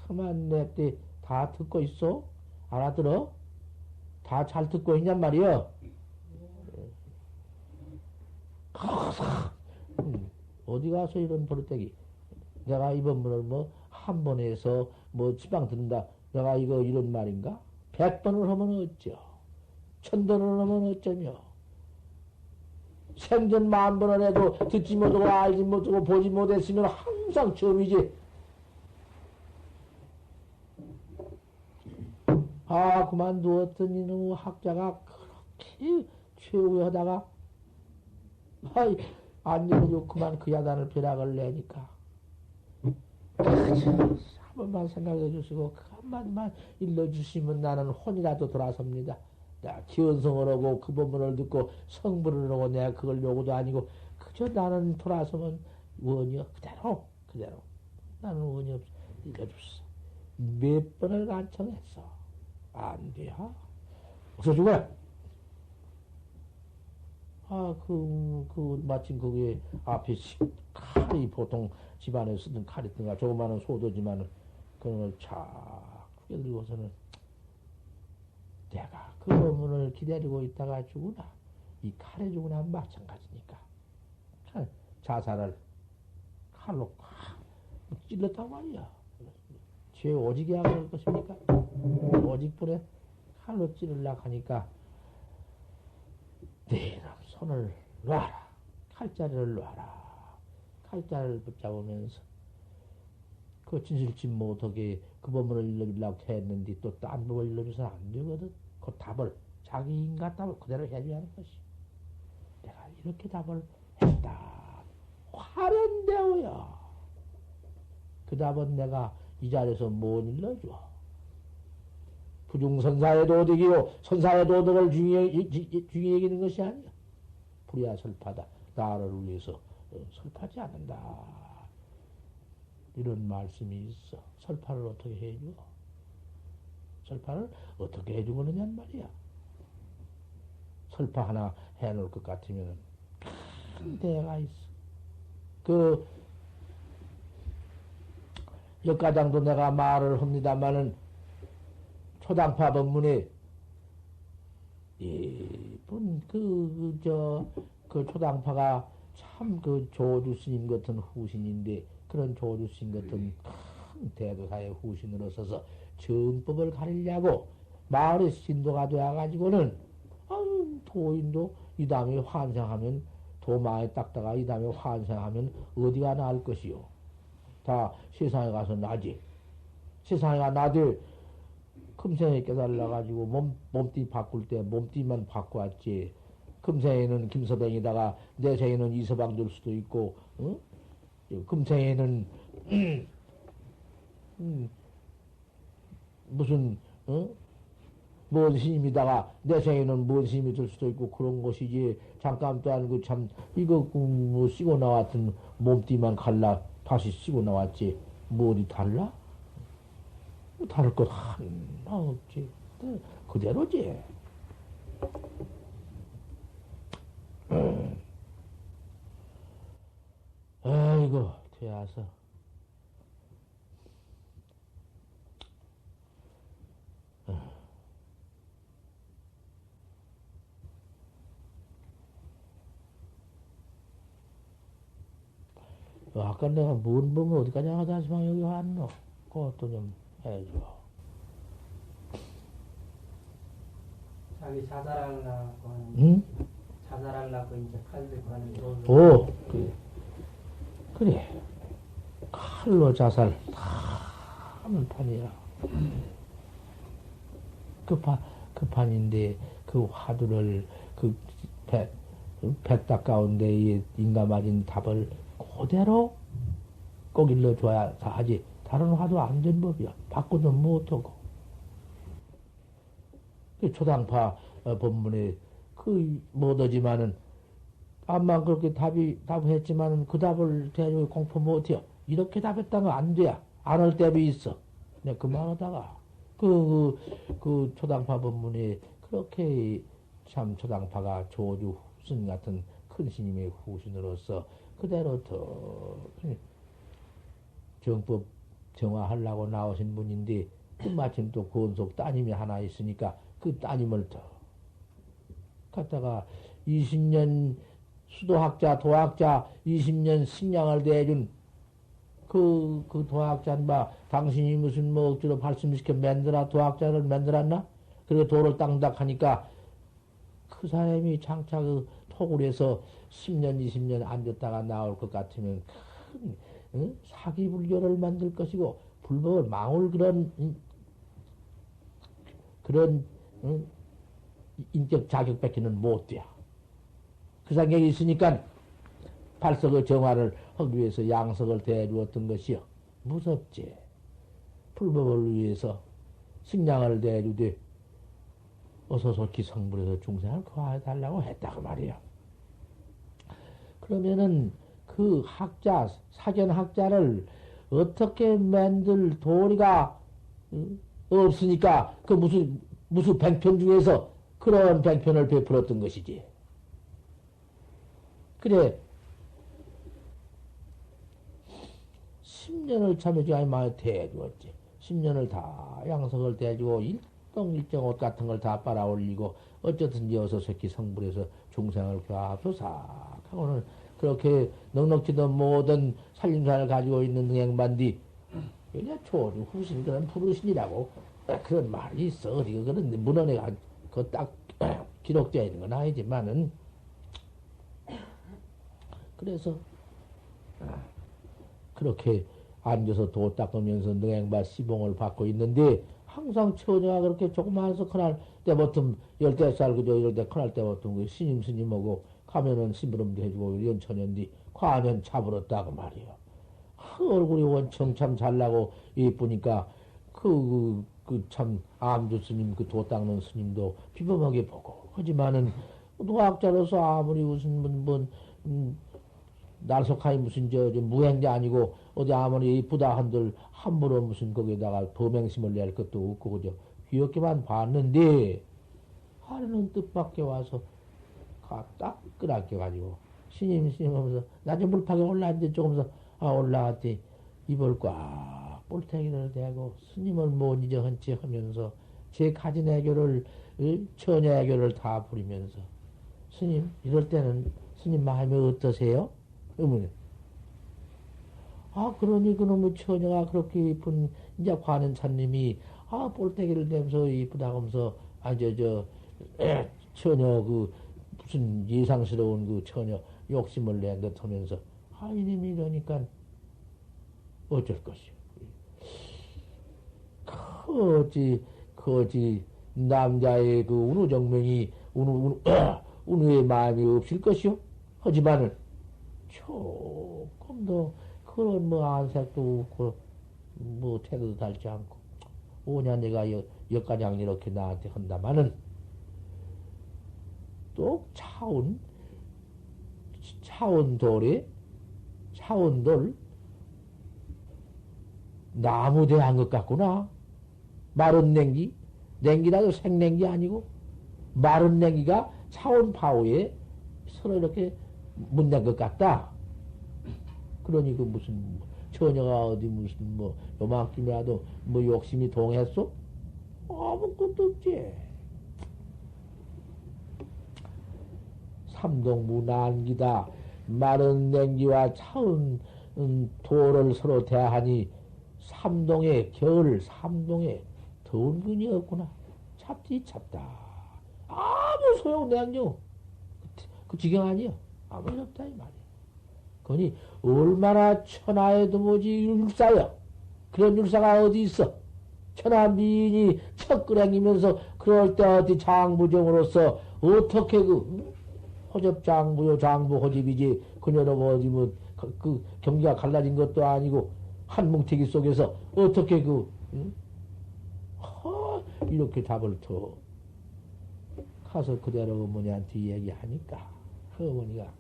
가만 냅대 다 듣고 있어? 알아들어? 다 잘 듣고 있냔 말이여. 어디 가서 이런 버릇대기. 내가 이번 문을 뭐 한 번 해서 뭐 지방 듣는다. 내가 이거 이런 말인가? 100번을 하면 어쩌? 1000번을 하면 어쩌며? 생전 10,000번을 해도 듣지 못하고 알지 못하고 보지 못했으면 항상 처음이지. 아, 그만두었던 이놈의 학자가 그렇게 최후에 하다가, 아이, 안 읽어도 그만 그 야단을 벼락을 내니까. 한 번만 생각해 주시고, 그 한마디만 일러주시면 나는 혼이라도 돌아섭니다. 내가 기원성을 하고 그 법문을 듣고 성불을 하고 내가 그걸 요구도 아니고, 그저 나는 돌아서면 원이요. 그대로. 나는 원이 없어. 일러주시오. 몇 번을 간청했어. 안 돼야? 어서 죽어야! 마침 거기에 앞에 칼이 보통 집안에 쓰던 칼이든가 조그마한 소도지만은 그걸 착 크게 들고서는 내가 그 법문을 기다리고 있다가 죽으나 이 칼에 죽으나 마찬가지니까 자살을 칼로 찔렀단 말이야. 죄 오지게 하고 할 것입니까? 오직분에 칼로 찌르려고 하니까 네 손을 놔라. 칼자리를 놔라. 칼자리를 붙잡으면서 그 진실짓 못하게 그 법문을 일러주려고 했는데 또 딴 법을 일러줘서는 안 되거든. 그 답을 자기 인가답을 그대로 해줘야 하는 것이. 내가 이렇게 답을 했다. 화련되어야 그 답은 내가 이 자리에서 못 일러줘. 부중선사의 도덕이요, 선사의 도덕을 중요히 여기는 것이 아니야. 불이야 설파다. 나를 위해서 설파지 않는다. 이런 말씀이 있어. 설파를 어떻게 해줘? 설파를 어떻게 해주느냐는 말이야. 설파 하나 해놓을 것 같으면 큰 대가 있어. 그 역가장도 내가 말을 합니다마는 초당파 법문에 이분 그 초당파가 참 그 조주 스님 같은 후신인데 그런 조주 스님 같은 큰 대도사의 후신으로 서서 정법을 가리려고 마을의 신도가 되어가지고는 도인도 이 다음에 환생하면 도마에 닦다가 이 다음에 환생하면 어디가 나을 것이요. 다 세상에 가서 나지. 세상에 가 나되 금생에 깨달아가지고 몸띠 바꿀 때 몸띠만 바꿔왔지. 금생에는 김서방이다가 내생에는 이서방 될 수도 있고, 금생에는 무슨 뭔 스님이다가 내생에는 뭔 스님이 될 수도 있고 그런 것이지. 잠깐 또한 그 참 이거 뭐 쓰고 나왔던 몸띠만 갈라 다시 쓰고 나왔지. 뭐 어디 달라? 다를 것 하나 없지. 그대로지. 아이고, 되어서. 아까 내가 뭔 보면 어디까지 하다 하지만 여기 왔노? 그것도 좀 해줘. 자기 자살하려고 하는, 응? 자살하려고 이제 칼 들고 하는 거. 오, 그래. 그래. 칼로 자살 다 하는 판이야. 그 판인데, 그 화두를, 배 가운데 인가 맞은 답을 그대로 꼭 일러줘야 다 하지. 다른 화도 안 된 법이야. 바꾸도 못하고. 그 초당파 법문에 못하지만은, 암만 그렇게 답했지만은 그 답을 대중에 공포 못해요. 이렇게 답했다면 안 돼. 안 할 때도 있어. 내가 그만하다가. 그 초당파 법문에 그렇게 참 초당파가 조주 후신 같은 큰 스님의 후신으로서 그대로 더 정법 정화하려고 나오신 분인데, 마침 또 권속 따님이 하나 있으니까 그 따님을 더 갖다가 20년 수도학자, 도학자 20년 식량을 대해준 그 도학자는 당신이 무슨 억지로 발심시켜 도학자를 만들었나? 그리고 도를 땅닥 하니까 그 사람이 장차 그 토굴에서 10년, 20년 앉았다가 나올 것 같으면 큰 사기불교를 만들 것이고 불법을 망울 그런 인격 자격 뺏기는 못 돼. 그 생각이 있으니까 발석의 정화를 하기 위해서 양석을 대해주었던 것이요. 무섭지. 불법을 위해서 식량을 대해주되 어서 솔기 성불해서 중생을 구해달라고 했다고 말이야. 그러면은 그 학자, 사견학자를 어떻게 만들 도리가 없으니까 그 무슨 백편 중에서 그런 백편을 베풀었던 것이지. 그래. 10년을 참여주가 많이 대해주었지. 10년을 다 양석을 대해주고 일정 옷 같은 걸 다 빨아 올리고 어쨌든지 어서 새끼 성불해서 중생을 교합소사 하고는 그렇게 넉넉지도 못한 살림살을 가지고 있는 능행반디 그냥 초주 후신 그런 부르신이라고 그런 말이 있어. 어디 그런 문헌에 그 딱 기록되어 있는 건 아니지만은 그래서 그렇게 앉아서 도 닦으면서 능행바 시봉을 받고 있는데 항상 처녀가 그렇게 조그마해서 큰날 때부터 15살 그저 이럴 때 큰날 때부터 그 스님하고 가면은 심부름도 해주고 이런 처녀인데 과년 차버렸다고 말이요. 그 얼굴이 원청 참 잘나고 예쁘니까 참 암두 스님 그 도 닦는 스님도 비범하게 보고 하지만은 도학자로서 아무리 무슨 날속하니 무슨 저 무행자 아니고 어디 아무리 이쁘다 한들 함부로 무슨 거기다가 범행심을 낼 것도 없고 그저 귀엽게만 봤는데 하루는 뜻밖에 와서 딱 끄락겨 가지고 스님 하면서 나 좀 물팍에 올라왔는데 조금서 올라갔더니 입을 꽉 볼탱이를 대고 스님을 못 잊어한 채 하면서 제 가진 애교를 처녀 애교를 다 부리면서 스님 이럴 때는 스님 마음이 어떠세요? 의문에 그러니 그놈의 처녀가 그렇게 이쁜 이제 관음차님이 볼때기를 대면서 이쁘다고 하면서 처녀 그 무슨 예상스러운 그 처녀 욕심을 낸 듯 하면서 이님이 이러니까 어쩔 것이요. 어찌 남자의 그 운우 정명이 운우의 마음이 없을 것이요. 하지만은 조금 더 그런 안색도 없고 태도도 닳지 않고 5년 내가 역가장 이렇게 나한테 한다마는 또 차원돌 나무대한 것 같구나. 마른 냉기라도 생냉기 아니고 마른 냉기가 차원 파우에 서로 이렇게 문댄 것 같다. 그러니 그 무슨 처녀가 어디 무슨 요만큼이라도 욕심이 동했어? 아무것도 없지. 삼동무 난기다. 마른 냉기와 차운 돌을 서로 대하니 삼동에 더운 근이 없구나. 찹다. 아무 소용 내양요. 그 지경 아니요. 아무 일 없다 이 말이야. 그러니 얼마나 천하에도 뭐지 율사여. 그런 율사가 어디 있어? 천하 미인이 척그랭이면서 그럴 때 어디 장부정으로서 어떻게 호접 장부요 장부 호집이지 그녀는 어디 그 경기가 갈라진 것도 아니고 한 뭉태기 속에서 어떻게 이렇게 답을 더 가서 그대로 어머니한테 얘기하니까 그 어머니가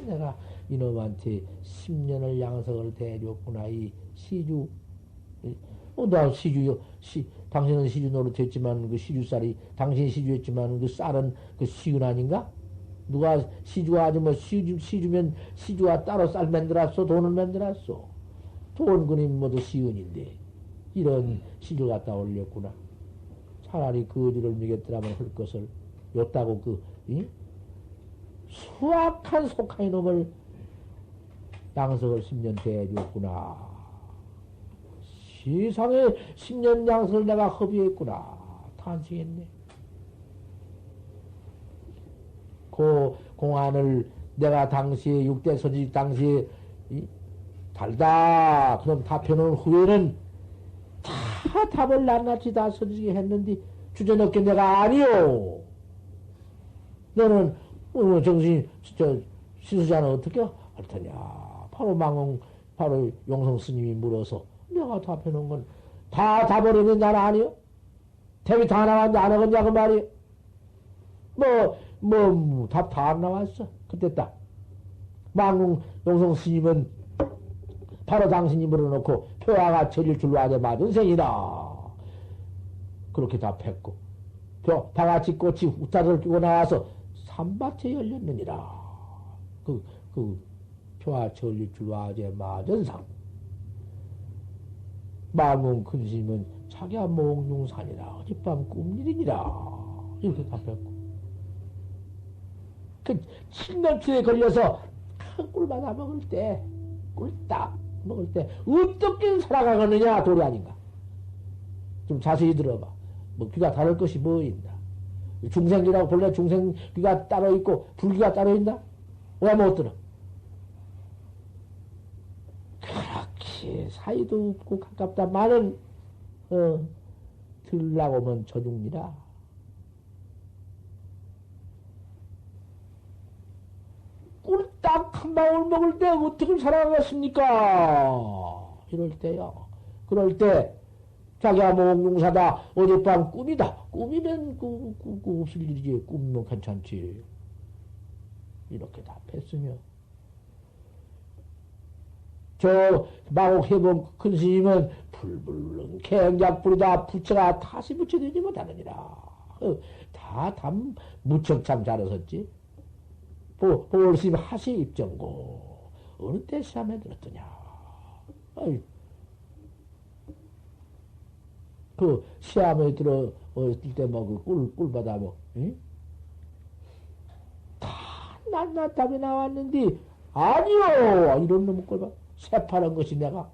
내가 이놈한테 10년을 양석을 대줬구나. 이 시주 나 당신은 시주 노릇했지만 그 시주쌀이 당신이 시주했지만 그 쌀은 그 시은 아닌가? 누가 시주가 아주 시주면 시주가 따로 쌀 만들었어? 돈을 만들었어? 돈근이 모두 시은인데 이런 시주 갖다 올렸구나. 차라리 거지를 미겠더라면 할 것을 요따고 수악한 속한 놈을 양석을 10년 대해줬구나. 세상에 10년 양석을 내가 허비했구나. 탄식했네. 그 공안을 내가 당시에 육대 선지 당시에 달다. 그럼 답해놓은 후에는 다 답을 낱낱이 다 선지게 했는데 주저넘게 내가 아니요. 너는 정신 시수자는 어떻게 할 테냐. 바로 용성 스님이 물어서 내가 답해놓은 건 다 답을 나는 아니요. 답이 다 나왔는데 안 하겠냐 그 말이요. 답 다 안 나왔어. 그때 딱 망궁 용성 스님은 바로 당신이 물어놓고 표화가 절일 줄로 아재 맞은 생이다. 그렇게 답했고 다같이 꽃이 우타를 끼고 나와서 삼밭에 열렸느니라. 표화 절일 줄로 아재 맞은 상. 망궁 큰 스님은 자기야 몽룡산이라 어젯밤 꿈일이니라. 이렇게 답했고 그 칠명길에 걸려서 큰 꿀받아 먹을 때 꿀딱 먹을 때 어떻게 살아가겠느냐 도리 아닌가. 좀 자세히 들어봐. 귀가 다를 것이 뭐 있나. 중생귀라고 본래 중생귀가 따로 있고 불귀가 따로 있나? 왜 못 들어? 그렇게 사이도 없고 가깝다마는 들라고 하면 저중이라. 꿀딱 약 한 방울 먹을 때 어떻게 살아가겠습니까? 이럴 때요. 그럴 때 자기야 몽둥사다. 어젯밤 꿈이다. 꿈이면 그 없을 일이지. 꿈이면 괜찮지. 이렇게 답했으며 저 마곡해본 큰 스님은 불불른 갱작불이다. 부처가 다시 부처되지 못하느니라. 다 담 무척 참 잘하셨지. 보울스님 하시 입정고 어느 때 시험에 들었더냐. 아이, 그 시험에 들어 어릴 때 뭐 그 꿀받아 뭐 응? 다 낱낱함이 나왔는데 아니요 이런 놈의 꿀받 새파란 것이 내가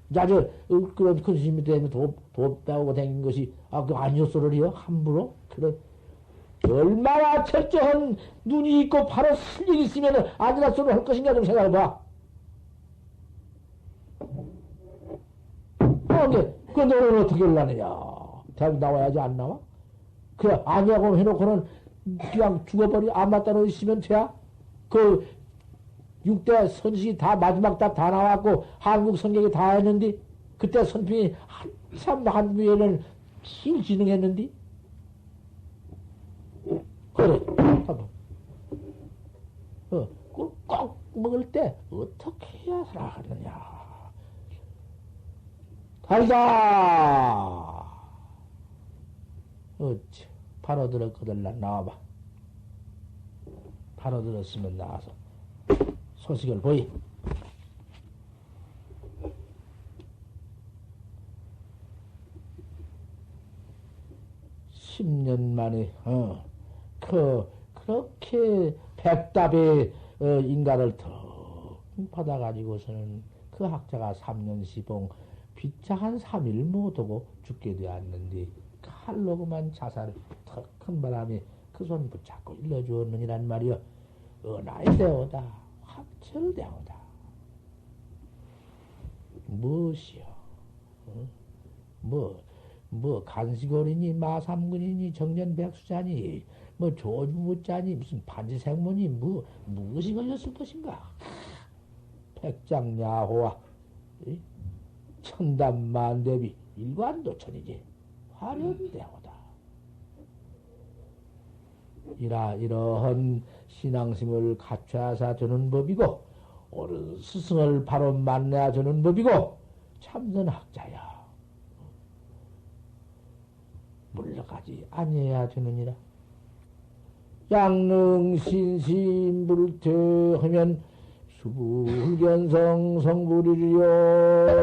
나저 그런 큰 스님이 되면 도 배우고 다닌 것이 그 아니었소리요 함부로 그런 얼마나 철저한 눈이 있고 바로 슬릭 있으면 아니라 소리 할 것인가 좀 생각해봐. 그 너는 어떻게 하려느냐. 대학 나와야지 안 나와? 그래 아니하고 해놓고는 그냥 죽어버리 안 맞다 놓 있으면 돼야? 그 6대 선식이 다 마지막 다 나왔고 한국 성경이 다 했는데 그때 선평이 한참 한국에는 실지능했는데 그래 꼭 먹을 때 어떻게 해야 살아가느냐. 달다. 어찌 바로 들었거들라 나와봐. 바로 들었으면 나와서 소식을 보이. (10년) 만에 그렇게 백답의 인가를 더 받아가지고서는 그 학자가 3년 시봉 비차 한 3일 못하고 죽게 되었는데 칼로 그만 자살을 더 큰 바람에 그 손 붙잡고 일러주었느니란 말이여. 은하의 대오다. 확철대오다. 무엇이여? 간시골이니 마삼군이니 정전백수자니 조주무자니 무슨 반지생문이 무엇이 걸렸을 것인가? 백장야호와 천담만대비 일관도천이지 화련대오다. 이러한 신앙심을 갖춰야 되는 법이고 옳은 스승을 바로 만나야 되는 법이고 참선학자야 물러가지 아니해야 되느니라. 양릉신심불퇴하면 수불견성 성불이려나.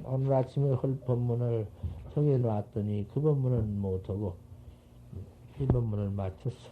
오늘 아침에 헐 법문을 정해놨더니 그 법문은 못하고 이 법문을 마쳤어.